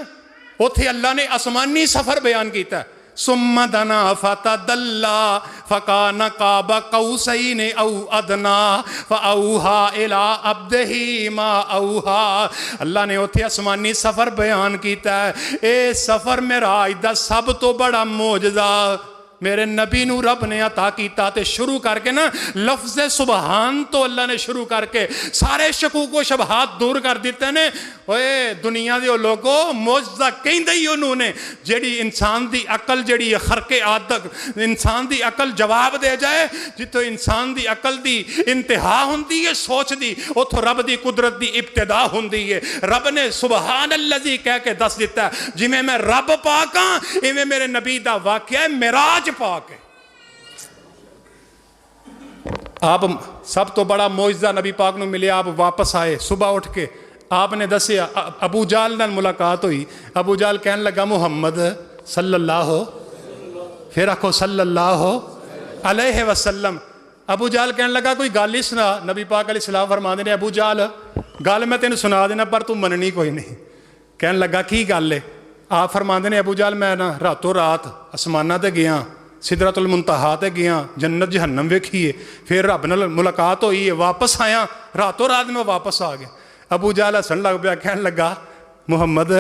اوتھے اللہ نے آسمانی سفر بیان کیتا ہے۔ ثم دنا فتدلی فکان قاب قوسین او ادنا فاوحی الی عبدہ ما اوحی۔ اللہ نے اوتھے آسمانی سفر بیان کیتا ہے۔ اے سفر معراج دا سب تو بڑا معجزہ میرے نبی نو رب نے عطا کیتا تے شروع کر کے نا لفظ سبحان تو اللہ نے شروع کر کے سارے شکوک و شبہات دور کر دیتے نے۔ اوے دنیا دے لوگو معجزہ کہندے ہی انہوں نے جیڑی انسان دی عقل جیڑی خرق عادت انسان دی عقل جواب دے جائے، جتوں انسان دی عقل دی انتہا ہوندی ہے سوچ دی، اتھوں رب دی قدرت دی ابتدا ہوندی ہے۔ رب نے سبحان الذی کہہ کے دس دیتا ہے جویں میں رب پاک ہاں ایویں میرے نبی دا واقعہ ہے معراج پاک ہے۔ آپ سب تو بڑا معجزہ نبی پاک نو ملے، آپ واپس آئے، صبح اٹھ کے آپ نے دسیا ابو جال نال ملاقات ہوئی. ابو جال کہنے لگا محمد صلی اللہ پھر آکھو صلی اللہ علیہ وسلم. ابو جال کہنے لگا کوئی گل ہی سنا. نبی پاک علیہ السلام فرماندے نے ابو جال گل میں تینوں سنا دینا پر تو مننی کوئی نہیں. کہنے لگا کی گل ہے؟ آپ فرماندے نے ابو جال میں نا راتوں رات آسماناں تے گیا, سدرۃ المنتہا تے گیا, جنت جہنم ویکھی ہے, پھر رب نال ملاقات ہوئی ہے, واپس آیا, راتوں رات میں واپس آ گیا. ابو جال ہسن لگ پیا, کہنے لگا محمد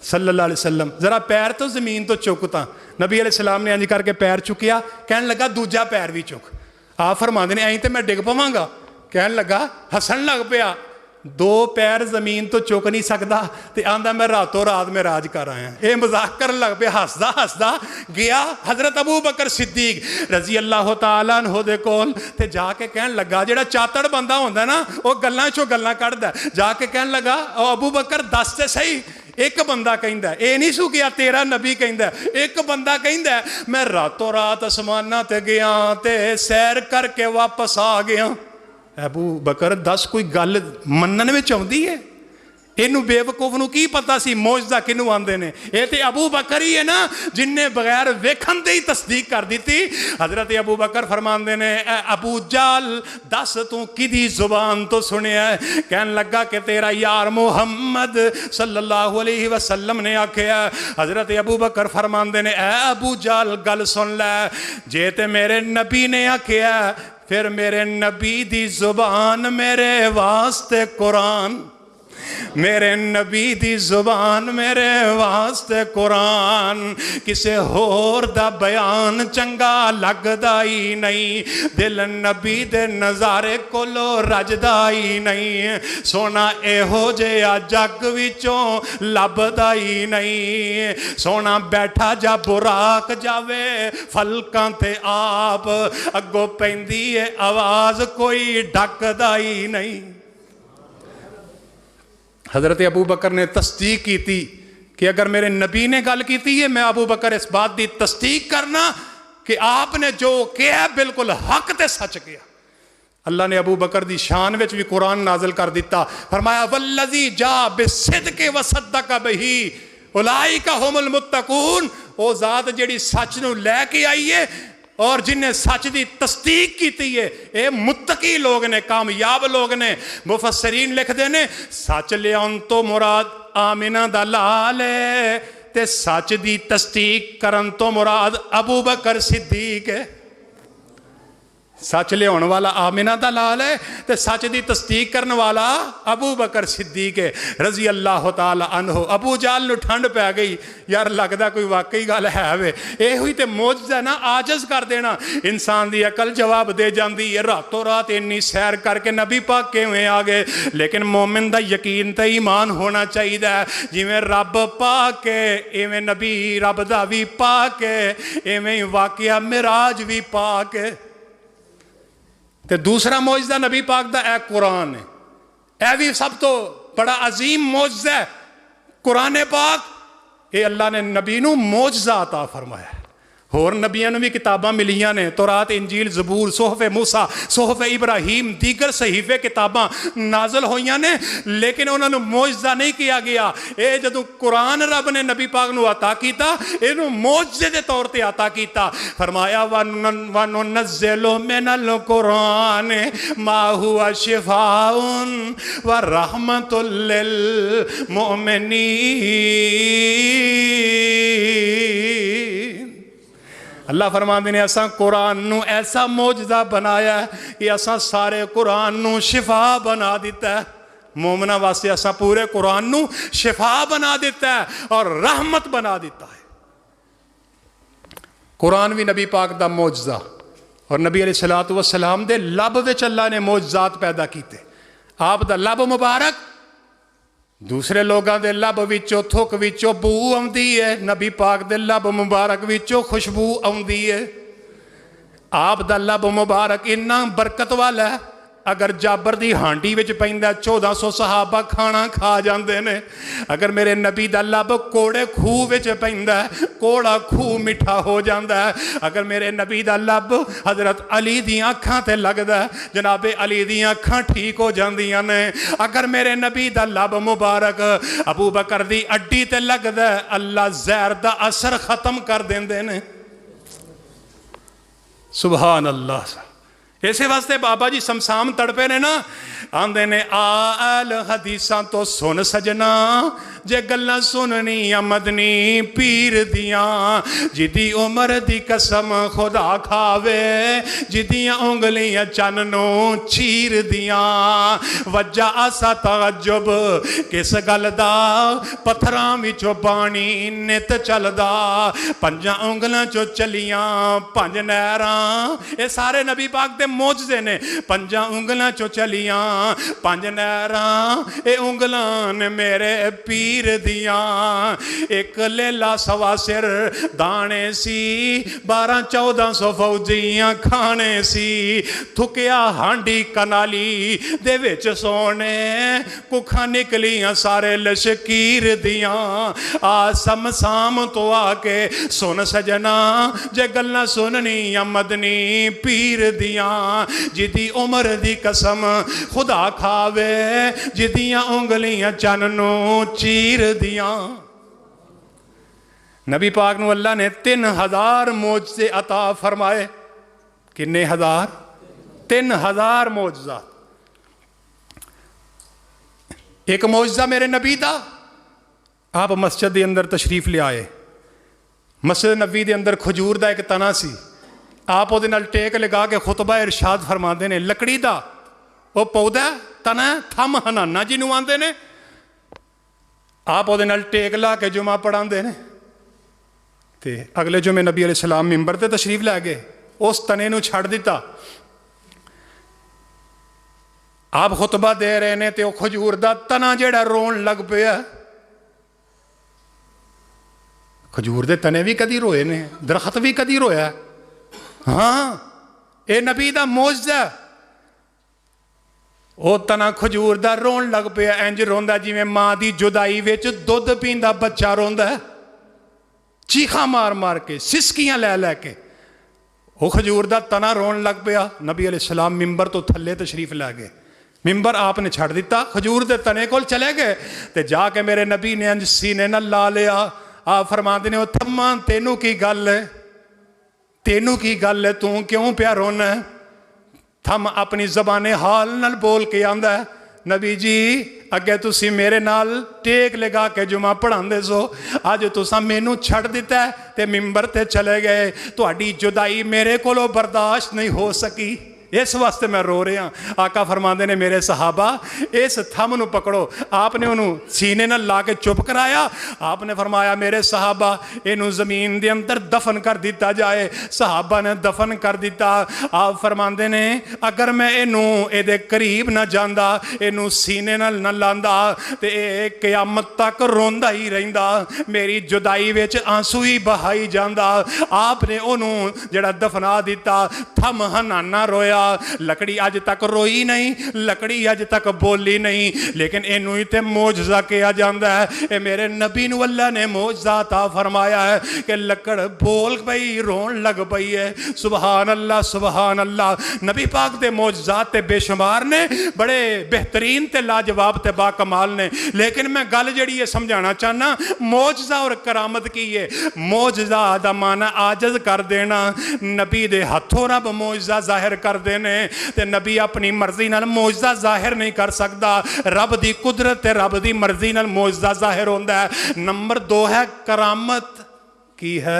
صلی اللہ علیہ وسلم ذرا پیر تو زمین تو چکتا. نبی علیہ السلام نے انج کر کے پیر چکیا. کہنے لگا دوجا پیر بھی چک. آپ فرماندے نے ایਂ تے میں ڈگ پواں گا. کہنے لگا ہسن لگ پیا, دو پیر زمین تو چک نہیں سکتا تے آندا میں راتوں رات میں راج کر آیا. یہ مذاق کرن لگ پیا, ہسدا ہسدا گیا حضرت ابو بکر صدیق رضی اللہ تعالیٰ عنہ دے کول تے جا کے کہن لگا, جڑا چاتڑ بندہ ہوندا نا وہ گلاں چوں گلاں کڈدا, جا کے کہن لگا او ابو بکر دس تے صحیح ایک بندہ کہندا ہے, اے نہیں سو کیا تیرا نبی کہندا ہے, ایک بندہ کہندا ہے میں راتوں رات آسماناں تے گیا تے سیر کر کے واپس آ گیا. ابو بکر دس کوئی گل منن وچ آؤندی ہے؟ اینوں بے وقوف نوں کی پتہ سی معجزہ کنوں آندے نے؟ اے تے ابو بکر ہی ہے نا جن نے بغیر ویکھن دے ہی تصدیق کر دیتی. حضرت ابو بکر فرماندے نے اے ابو جال دس تو کدی زبان تو سنیا ہے؟ کہن لگا کہ تیرا یار محمد صلی اللہ علیہ وسلم نے آکھیا. حضرت ابو بکر فرماندے نے اے ابو جال گل سن لے, جے تے میرے نبی نے آکھیا پھر میرے نبی دی زبان میرے واسطے قرآن, میرے نبی دی زبان میرے واسطے قرآن, کسے ہور دا بیان چنگا لگدا ہی نہیں, دل نبی دے نظارے کولو رجدا ہی نہیں, سونا اے ہو جیا جگ وچوں لبدا ہی نہیں, سونا بیٹھا جا براق جاوے فلکاں تے آپ, اگو پیندی ہے آواز کوئی ڈکدا ہی نہیں. حضرت ابو بکر نے تصدیق کی تھی کہ اگر میرے نبی نے گل کی تھی ہے, میں ابو بکر اس بات دی تصدیق کرنا کہ آپ نے جو کیا بالکل حق تے سچ کیا. اللہ نے ابو بکر دی شان وچ بھی قرآن نازل کر دیتا. فرمایا والذی جاء بالصدق وصدق بہ اولئک ھم المتقون, او ذات جیڑی سچ نو لے کے آئی ہے اور جن نے سچ دی تصدیق کی ہے, اے متقی لوگ نے, کامیاب لوگ نے. مفسرین لکھ دینے سچ لیاؤن تو مراد آمنہ دا لال ہے تے سچ دی تصدیق کرن تو مراد ابو بکر صدیق ہے. سچ لے ہونے والا آمنہ دا لال ہے تے سچ دی تصدیق کرنے والا ابو بکر صدیق ہے رضی اللہ تعالی عنہ. ابو جال نو ٹھنڈ پہ گئی, یار لگدا کوئی واقعی گل ہے وے, اے ہوئی تے معجزہ نا, عاجز کر دینا. انسان دی عقل جواب دے جاندی ہے, راتوں رات انی سیر کر کے نبی پاک کیویں آ گئے. لیکن مومن دا یقین تے ایمان ہونا چاہیے, جویں رب پاک ہے ایویں نبی رب دا بھی پاک ہے, ایویں واقعہ معراج بھی پاک ہے. تے دوسرا معجزہ نبی پاک دا اے قرآن ہے, اے بھی سب تو بڑا عظیم معجزہ ہے. قرآن پاک اے اللہ نے نبی نو معجزہ عطا فرمایا ہے. اور نبیاں نو بھی کتاباں ملیاں نے, تورات, انجیل, زبور, صحف موسیٰ, صحف ابراہیم, دیگر صحیفے کتاباں نازل ہوئیاں نے, لیکن انہوں نے معجزہ نہیں کیا گیا. اے جدوں قرآن رب نے نبی پاک نو عطا کیتا, اینو معجزے دے طور تے عطا کیتا. فرمایا وَنُنَزِّلُ مِنَ الْقُرْآنِ مَا هُوَ شِفَاءٌ وَرَحْمَةٌ لِّلْمُؤْمِنِينَ. اللہ فرماندے نے اساں قرآن نو ایسا معجزہ بنایا ہے کہ اساں سارے قرآن نو شفا بنا دیتا ہے. مومنہ واسطے اساں پورے قرآن نو شفا بنا دیتا ہے اور رحمت بنا دیتا ہے. قرآن بھی نبی پاک دا معجزہ, اور نبی علیہ السلام دے لب وچ اللہ نے معجزات پیدا کیتے. آپ دا لب مبارک دوسرے لوگاں دے لب وچوں تھک وچوں بو آندی ہے, نبی پاک دے لب مبارک وچوں خوشبو آندی ہے. آپ دا لب مبارک اتنا برکت والا ہے, اگر جابر دی ہانڈی وچ پیندا 1400 صحابہ کھانا کھا جاندے نے. اگر میرے نبی دا لب کوڑے خوہ وچ پیندا کوڑا خوہ میٹھا ہو جاندا ہے. اگر میرے نبی دا لب حضرت علی دی اکھاں تے لگدا ہے جناب علی دی اکھاں ٹھیک ہو جاندیاں نے. اگر میرے نبی دا لب مبارک ابو بکر دی اڈی تے لگدا ہے اللہ زہر دا اثر ختم کر دیندے نے. سبحان اللہ. اسی واسطے بابا جی سمسام تڑپے نے نا آندے نے آل حدیثاں تو سن سجنا جے گلاں سننی مدنی پیر دیاں جدی عمر دی قسم خدا کھاوے جدیاں انگلیاں چننوں چیر دیاں. وجہ آسا تعجب کس گل دا پتھراں وچوں پانی نت چلدا پنجاں انگلاں چوں چلیاں 5 نہراں. اے سارے نبی پاک دے موجزے نے. 5 انگلاں چوں چلیاں 5 نہراں اے انگلاں نے میرے پیر دیاں. ایک لیلا سوا سر دانے سی 1200-1400 فوجیاں کھانے سی. تھکیا ہانڈی کنالی دے وچ سونے ککھاں نکلیاں سارے لشکیر دیاں. آ سمسام تو آ کے سن سجنا جے گلاں سننی مدنی پیر دیاں جدی عمر دی قسم خدا کھاوے جدیاں انگلیاں چننوں چیر دیاں. نبی پاک نو اللہ نے 3000 معجزے عطا فرمائے. کنے ہزار؟ 3000 معجزات. ایک معجزہ میرے نبی دا آپ مسجد دے اندر تشریف لے آئے. مسجد نبی دے اندر کھجور دا ایک تنا سی. آپ وہ نال ٹیک لگا کے خطبہ ارشاد فرما دے نے لکڑی دا وہ پودا تنا تھم ہنانا جنوں آندے نے. آپ وہ نال ٹیک لا کے جمعہ پڑھا دے نے تے اگلے جمعے نبی علیہ السلام ممبر تے تشریف لے گئے اس تنے نو چھڑ دیتا. آپ خطبہ دے رہے نے تے وہ کھجور دا تنا جیڑا رون لگ پیا. کھجور دے تنے بھی کدی روئے نے درخت بھی کدی رویا. ہاں اے نبی دا معجزہ. او تنا کھجور دا رون لگ پیا انج روندا جویں ماں دی جدائی وچ دودھ پیندا بچہ روندا ہے چیخاں مار مار کے سسکیاں لے لے کے. وہ کھجور دا تنا رون لگ پیا. نبی علیہ السلام ممبر تو تھلے تشریف لے گئے. ممبر آپ نے چھڑ دیتا کھجور دے تنے کول چلے گئے تے جا کے میرے نبی نے انج سینے نال لا لیا. آپ فرماندے نے او تھما تینوں کی گل ہے تینوں کی گل ہے تو کیوں پیا رونا ہے. تھم اپنی زبان حال نال بول کے آندا ہے نبی جی اگے تسی میرے نال ٹیک لگا کے جمعہ پڑھاندے سو اج تساں مینوں چھڑ دیتا ہے تے ممبر تے چلے گئے. تہاڈی جدائی میرے کولوں برداشت نہیں ہو سکی اس واسطے میں رو رہا. آقا فرماندے نے میرے صحابہ اس تھم نو پکڑو. آپ نے انہوں سینے نہ لا کے چپ کرایا. آپ نے فرمایا میرے صحابہ انہوں زمین دے اندر دفن کر دیتا جائے. صحابہ نے دفن کر دیتا. آپ فرماندے نے اگر میں انہوں اے دے قریب نہ جاندا انہوں سینے نہ لاندا تے اے قیامت تک روندا ہی رہندا میری جدائی وچ آنسو ہی بہائی جاندا. آپ نے انہوں جڑا دفنا دیتا تھم ہنانا رویا. لکڑی اج تک روئی نہیں لکڑی اج تک بولی نہیں لیکن اینو ہی تے معجزہ کیا جاندا ہے. اے میرے نبی نو اللہ نے معجزہ عطا فرمایا ہے کہ لکڑ بول پئی رون لگ پئی ہے. سبحان اللہ سبحان اللہ. نبی پاک دے معجزات تے بے شمار نے بڑے بہترین تے لاجواب تے با کمال نے. لیکن میں گل جڑی ہے سمجھانا چاہنا معجزہ اور کرامت کی ہے. معجزہ دا معنی عاجز کر دینا. نبی دے ہتھوں رب معجزہ ظاہر کر دینے تے نبی اپنی مرضی نال معجزہ ظاہر نہیں کر سکتا. رب دی قدرت تے رب دی مرضی نال معجزہ ظاہر ہوندا ہے. نمبر 2 ہے کرامت. کی ہے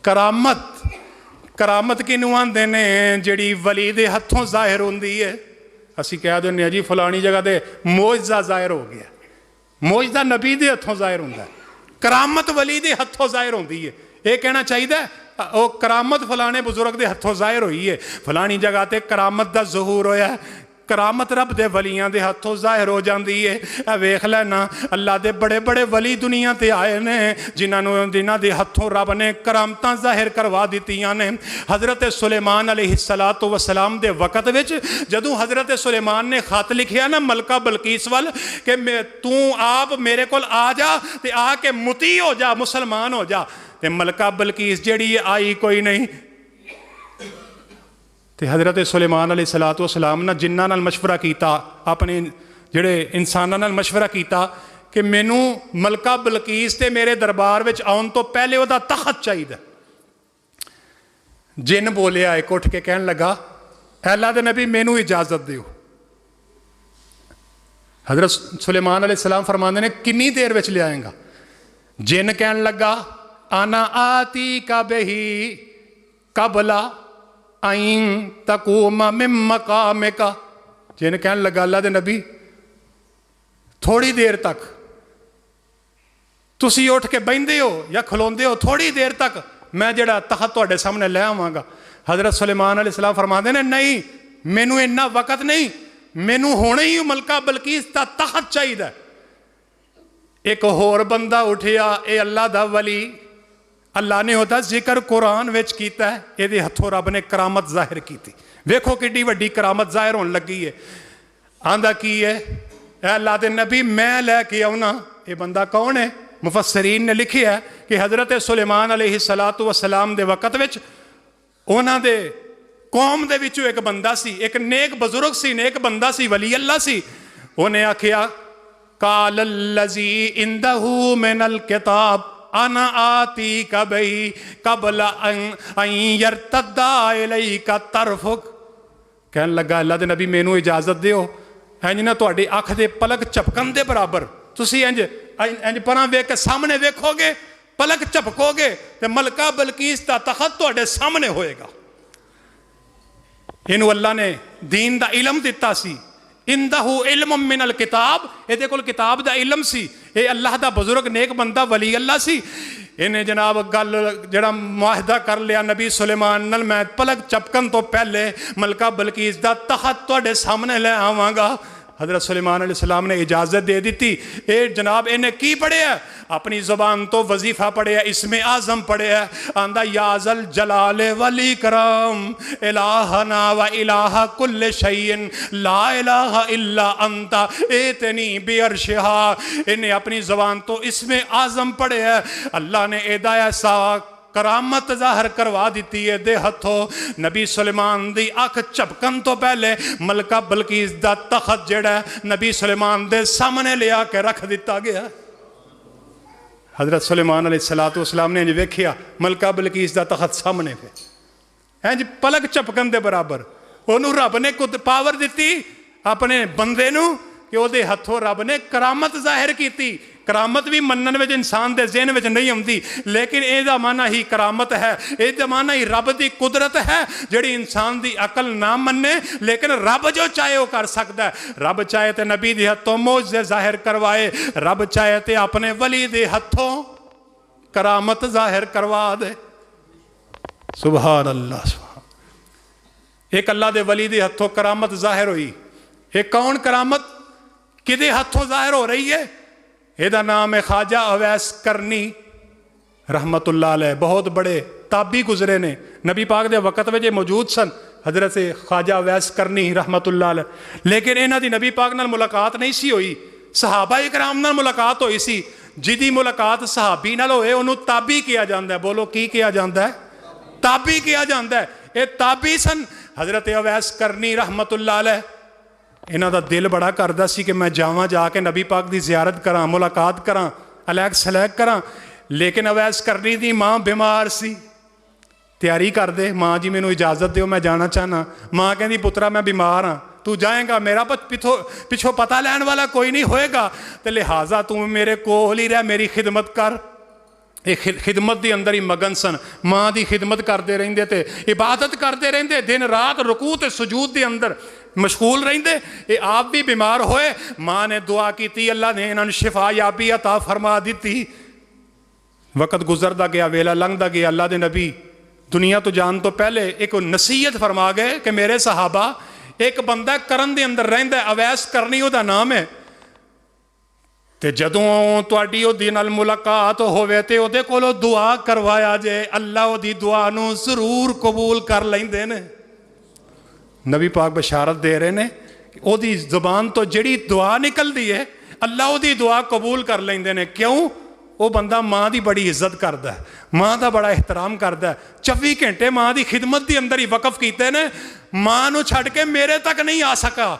کرامت؟ کرامت کینوں آندے نے جڑی ولی دے ہتھوں ظاہر ہوندی ہے. اسی کہہ دینے جی فلانی جگہ دے معجزہ ظاہر ہو گیا. معجزہ نبی دے ہتھوں ظاہر ہوندا ہے. کرامت ولی دے ہتھوں ظاہر ہوندی ہے. یہ کہنا چاہیے وہ کرامت فلانے بزرگ دے ہتھوں ظاہر ہوئی ہے. فلانی جگہ تے کرامت دا ظہور ہویا ہے. کرامت رب دے ولیاں دے ہاتھوں ظاہر ہو جاندی ہے۔ اے ویکھ لینا اللہ دے بڑے بڑے ولی دنیا تے آئے نے جنہاں دے ہاتھوں رب نے کرامتاں ظاہر کروا دتیاں نے۔ حضرت سلیمان علیہ السلام دے وقت وچ جدوں حضرت سلیمان نے خط لکھیا نا ملکہ بلقیس وال کہ تو آپ میرے کول آ جا تے آ کے مطیع ہو جا، مسلمان ہو جا، تے ملکہ بلقیس جیڑی آئی کوئی نہیں۔ تے حضرت سلیمان علیہ السلام نے جنہاں نال مشورہ کیتا، اپنے جڑے انساناں نال مشورہ کیتا کہ مینوں ملکہ بلقیس تے میرے دربار وچ آن تو پہلے وہ تخت چاہیے۔ جن بولیا ایک اٹھ کے کہن لگا اے اللہ دے نبی مینوں اجازت دیو۔ حضرت سلیمان علیہ السلام فرماندے نے کنی دیر وچ لے آئیں گا؟ جن کہن لگا انا آتی کا بہی قبل این تقوم من مقامک۔ جن کہن لگا اللہ دے نبی تھوڑی دیر تک تسی اٹھ کے بیندے ہو یا کھلوندے ہو، تھوڑی دیر تک میں جڑا تخت تواڈے سامنے لے آواں گا۔ حضرت سلیمان علیہ السلام فرماندے نے نہیں مینوں اتنا وقت نہیں، مینوں ہونے ہی ملکہ بلقیس دا تخت چاہیے۔ ایک ہور بندہ اٹھیا، اے اللہ دا ولی، اللہ نے ہوتا ذکر قرآن وچ کیتا ہے، اے دے ہتھوں رب نے کرامت ظاہر کی تھی۔ ویکھو کڈی وڈی کرامت ظاہر ہونے لگی ہے۔ آندا کی ہے اے اللہ دے نبی میں لے کے آؤنا۔ یہ بندہ کون ہے؟ مفسرین نے لکھیا ہے کہ حضرت سلیمان علیہ السلام دے وقت وچ انہاں دے قوم دے وچوں ایک بندہ سی، ایک نیک بزرگ سی، نیک بندہ سی، ولی اللہ سی۔ انہیں آکھیا قال الذی عندہ من الکتاب انا آتی کا بہی قبل ان یرتد الیک طرفک۔ کہن لگا اللہ دے نبی مینوں اجازت دیو، انج نہ تہاڈی اکھ دے پلک چپکن دے برابر تسی انج پراں ویکھ کے سامنے ویکھو گے، پلک چپکو گے تے ملکہ بلقیس دا تخت تہاڈے سامنے ہوئے گا۔ انہوں اللہ نے دین دا علم دیتا سی، اندہ علم من الکتاب، اے دے کول کتاب دا علم سی، اے اللہ دا بزرگ نیک بندہ ولی اللہ سی۔ انہیں جناب گل جڑا معاہدہ کر لیا نبی سلیمان نال میں پلک چپکن تو پہلے ملکہ بلقیس دا تخت تواڈے سامنے لے آواں گا۔ حضرت سلیمان علیہ السلام نے اجازت دے دیتی۔ اے جناب انہیں کی پڑھیا؟ اپنی زبان تو وظیفہ پڑھیا، اسم اعظم پڑھیا، آندہ یا ذل جلال والاکرام الہنا و الہ کل شیء لا الہ الا انت ایتنی بعرشہا۔ انہیں اپنی زبان تو اسم اعظم پڑھیا، اللہ نے ایدہ ایسا کرامت ظاہر کروا دیتی ہے دے ہتھوں نبی سلیمان دی اکھ چپکن تو پہلے ملکہ بلقیس دا تخت جڑا نبی سلیمان دے سامنے لیا کے رکھ دیتا گیا۔ حضرت سلیمان علیہ السلام نے انج ویکھیا ملکہ بلقیس دا تخت سامنے پہ، انج پلک چپکن دے برابر۔ انہوں رب نے کچھ پاور دیتی اپنے بندے نو کہ وہ دے ہتھوں رب نے کرامت ظاہر کیتی۔ کرامت بھی منن وچ انسان دے ذہن وچ نہیں ہوندی، لیکن اے دا معنی ہی کرامت ہے، اے دا معنی ہی رب دی قدرت ہے جڑی انسان دی عقل نہ مننے، لیکن رب جو چاہے وہ کر سکتا ہے۔ رب چاہے تے نبی دی ہتھوں معجزے ظاہر کروائے، رب چاہے تے اپنے ولی دی ہتھوں کرامت ظاہر کروا دے۔ سبحان اللہ سبحان۔ ایک اللہ دے ولی دی ہتھوں کرامت ظاہر ہوئی، ایک کون کرامت کدے ہتھوں ظاہر ہو رہی ہے؟ ایدہ نام ہے خواجہ اویس کرنی رحمت اللہ علیہ، بہت بڑے تابعی گزرے نے، نبی پاک دے وقت وجہ موجود سن حضرت خواجہ اویس کرنی رحمت اللہ علیہ، لیکن انہاں دی نبی پاک نال ملاقات نہیں سی ہوئی، صحابہ اکرام نال ملاقات ہوئی سی۔ جدی ملاقات صحابی نال ہوئے انہوں تابعی کیا جاندہ ہے۔ بولو کی کیا جاندہ ہے؟ تابعی کیا جاندہ ہے۔ اے تابعی سن حضرت اویس کرنی رحمت اللہ علیہ۔ انہاں دا دل بڑا کردہ سی کہ میں جاواں جا کے نبی پاک دی زیارت کراں، ملاقات کراں، علیک سلیک کراں، لیکن اویس کرنی دی ماں بیمار سی۔ تیاری کر دے ماں جی مینوں اجازت دیو میں جانا چاہنا۔ ماں کہندی پترا میں بیمار ہاں، تو جائیں گا، میرا پچھو پتہ لین والا کوئی نہیں ہوئے گا، تے لہٰذا تو میرے کول ہی رہ، میری خدمت کر۔ خدمت دی اندر ہی مگن سن، ماں دی خدمت کرتے رہندے تے عبادت کرتے رہندے، دن رات رکوع تے سجود دی اندر مشغول رہندے۔ اے آپ بھی بیمار ہوئے، ماں نے دعا کیتی، اللہ نے انہاں شفا یابی عطا فرما دیتی۔ وقت گزردا گیا، ویلا لنگدا گیا، اللہ دے نبی دنیا تو جان تو پہلے ایک نصیحت فرما گئے کہ میرے صحابہ ایک بندہ کرن دے اندر رہندا ہے، اویس کرنی ਉਹਦਾ ਨਾਮ ہے. تے جدوں تواڈی ਉਹਦੇ ਨਾਲ ਮੁਲਾਕਾਤ ਹੋਵੇ تے ਉਹਦੇ ਕੋਲੋਂ ਦੁਆ ਕਰਵਾਇਆ ਜੇ, ਅੱਲਾ ਉਹਦੀ ਦੁਆ ਨੂੰ ਜ਼ਰੂਰ ਕਬੂਲ ਕਰ ਲੈਂਦੇ ਨੇ. نبی پاک بشارت دے رہے نے کہ ਉਹਦੀ ਜ਼ੁਬਾਨ ਤੋਂ ਜਿਹੜੀ ਦੁਆ ਨਿਕਲਦੀ ਹੈ ਅੱਲਾ ਉਹਦੀ ਦੁਆ ਕਬੂਲ ਕਰ ਲੈਂਦੇ ਨੇ. ਕਿਉਂ? ਉਹ ਬੰਦਾ ਮਾਂ ਦੀ ਬੜੀ ਇੱਜ਼ਤ ਕਰਦਾ ਹੈ, ਮਾਂ ਦਾ ਬੜਾ ਇਹਤਰਾਮ ਕਰਦਾ ਹੈ, 24 ਘੰਟੇ ਮਾਂ ਦੀ ਖਿਦਮਤ ਦੇ ਅੰਦਰ ਹੀ ਵਕਫ ਕੀਤੇ ਨੇ, ਮਾਂ ਨੂੰ ਛੱਡ ਕੇ ਮੇਰੇ ਤੱਕ ਨਹੀਂ ਆ ਸਕਾ.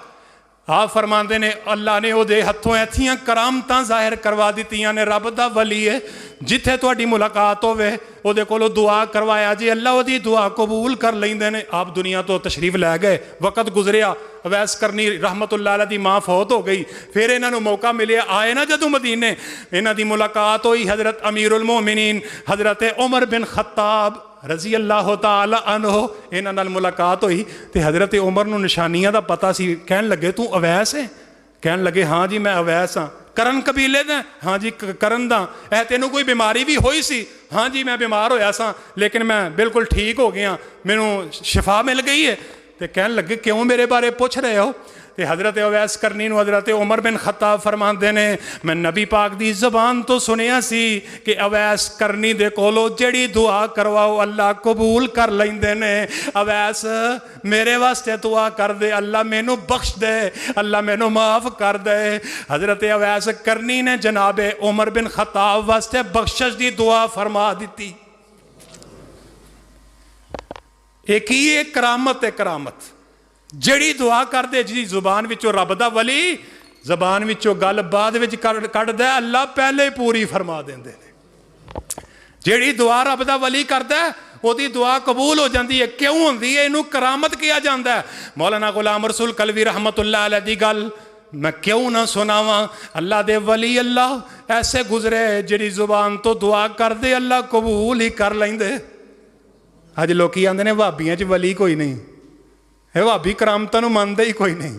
آپ فرماندے نے اللہ نے وہ دے ہتھوں ایتھیاں کرامتاں ظاہر کروا دیتیاں نے. رب دا ولی ہے، جتھے تواڈی ملاقات ہوے وہ دے کولوں دعا کروایا جی، اللہ وہ دی دعا قبول کر لیندے نے. آپ دنیا تو تشریف لے گئے، وقت گزریا، اویس کرنی رحمت اللہ علیہ دی ماں فوت ہو گئی. پھر انہاں نوں موقع ملیا، آئے نا جدوں مدینے، انہاں دی ملاقات ہوئی حضرت امیر المومنین حضرت عمر بن خطاب رضی اللہ تعالی عنہ، انہاں نال ملاقات ہوئی. تے حضرت عمر نوں نشانیاں دا پتہ سی. کہن لگے تو اویس ہے؟ کہن لگے ہاں جی میں اویس ہاں. کرن قبیلے دا؟ ہاں جی کرن دا. اے تینوں کوئی بیماری بھی ہوئی سی؟ ہاں جی میں بیمار ہویا سا لیکن میں بالکل ٹھیک ہو گیا، مینوں شفا مل گئی ہے. تے کہن لگے کیوں میرے بارے پوچھ رہے ہو؟ تے حضرت اویس کرنی نو حضرت عمر بن خطاب فرماندے نے میں نبی پاک دی زبان تو سنیا سی کہ اویس کرنی دے کولو جڑی دعا کرواؤ اللہ قبول کر لیندے نے. اویس میرے واسطے دعا کر دے، اللہ مینوں بخش دے، اللہ مینوں معاف کر دے. حضرت اویس کرنی نے جناب عمر بن خطاب واسطے بخشش دی دعا فرما دیتی. ایک ہی ایک کرامت ہے، کرامت جڑی دعا کر دے جی زبان وچوں رب دا ولی زبان وچوں گل بعد وچ کڈ دے اللہ پہلے پوری فرما دیندے نے. جڑی دعا رب دا ولی کردا ہے ਉਹਦੀ دعا قبول ہو جاندی ہے. کیوں ہوندی ہے؟ اینوں کرامت کیا جاندا ہے. مولانا غلام رسول کلوی رحمت اللہ علیہ دی گل میں کیوں نہ سناواں. اللہ دے ولی اللہ ایسے گزرے جڑی زبان تو دعا کر دے اللہ قبول ہی کر لیندے. اج لوکی آندے نے بھابیاں چ ولی کوئی نہیں، اے بھابی کرامتاں نوں ماندا ہی کوئی نہیں.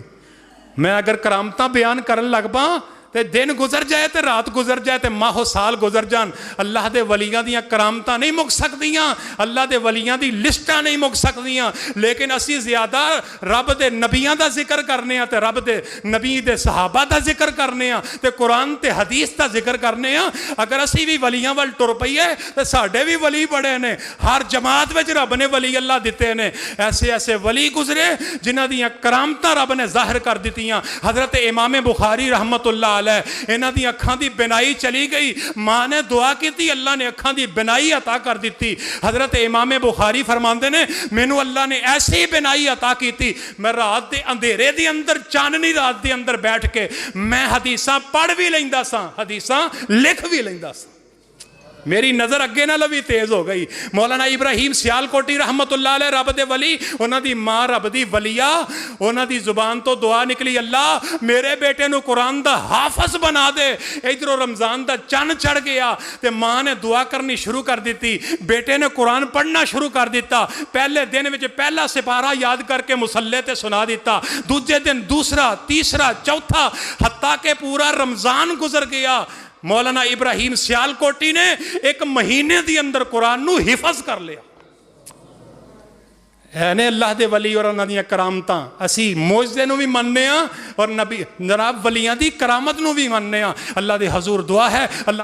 میں اگر کرامتاں بیان کرن لگ پاں تے دن گزر جائے تے رات گزر جائے تے ماہ و سال گزر جان، اللہ دے ولیاں دیاں کرامتاں نہیں مک سکدیاں، اللہ دے ولیاں دی لسٹاں نہیں مک سکدیاں. لیکن اسی زیادہ رب دے نبیاں دا ذکر کرنے ہاں تے رب دے نبی دے صحابہ دا ذکر کرنے ہاں تے قرآن تے حدیث دا ذکر کرنے ہاں. اگر اسی بھی ولیاں وال ٹر پئیے تے ساڈے بھی ولی بڑے نے. ہر جماعت وچ رب نے ولی اللہ دتے نے. ایسے ایسے ولی گزرے جنہاں دیاں کرامتاں رب نے ظاہر کر دتیاں. حضرت امام بخاری رحمت اللہ انہاں دی اکھاں دی بینائی چلی گئی، ماں نے دعا کیتی، اللہ نے اکھاں دی بینائی عطا کر دیتی. حضرت امام بخاری فرماندے نے مینوں اللہ نے ایسی بینائی عطا کیتی، میں رات دے اندھیرے دے اندر چاندنی رات دے اندر بیٹھ کے میں حدیثاں پڑھ بھی لیندا سا، حدیثاں لکھ بھی لیندا سا. میری نظر اگے نہ لوی تیز ہو گئی. مولانا ابراہیم سیالکوٹی رحمت اللہ علیہ رب دے ولی، انہاں دی ماں رب دی ولیہ، انہاں دی زبان تو دعا نکلی اللہ میرے بیٹے نو قرآن دا حافظ بنا دے. ادھروں رمضان دا چن چڑھ گیا تے ماں نے دعا کرنی شروع کر دیتی، بیٹے نے قرآن پڑھنا شروع کر دیتا. پہلے دن وچ پہلا سپارہ یاد کر کے مصلے تے سنا دیتا، دوجے دن دوسرا، تیسرا، چوتھا، حتیٰ کہ پورا رمضان گزر گیا. مولانا ابراہیم سیالکوٹی نے ایک مہینے دی اندر قرآن نو حفظ کر لیا. نے اللہ دے ولی اور انہاں دیاں کرامتاں اسی معجزے نو بھی مننے ہاں اور نبی جناب ولیاں دی کرامت نو بھی مننے ہاں. اللہ دے حضور دعا ہے اللہ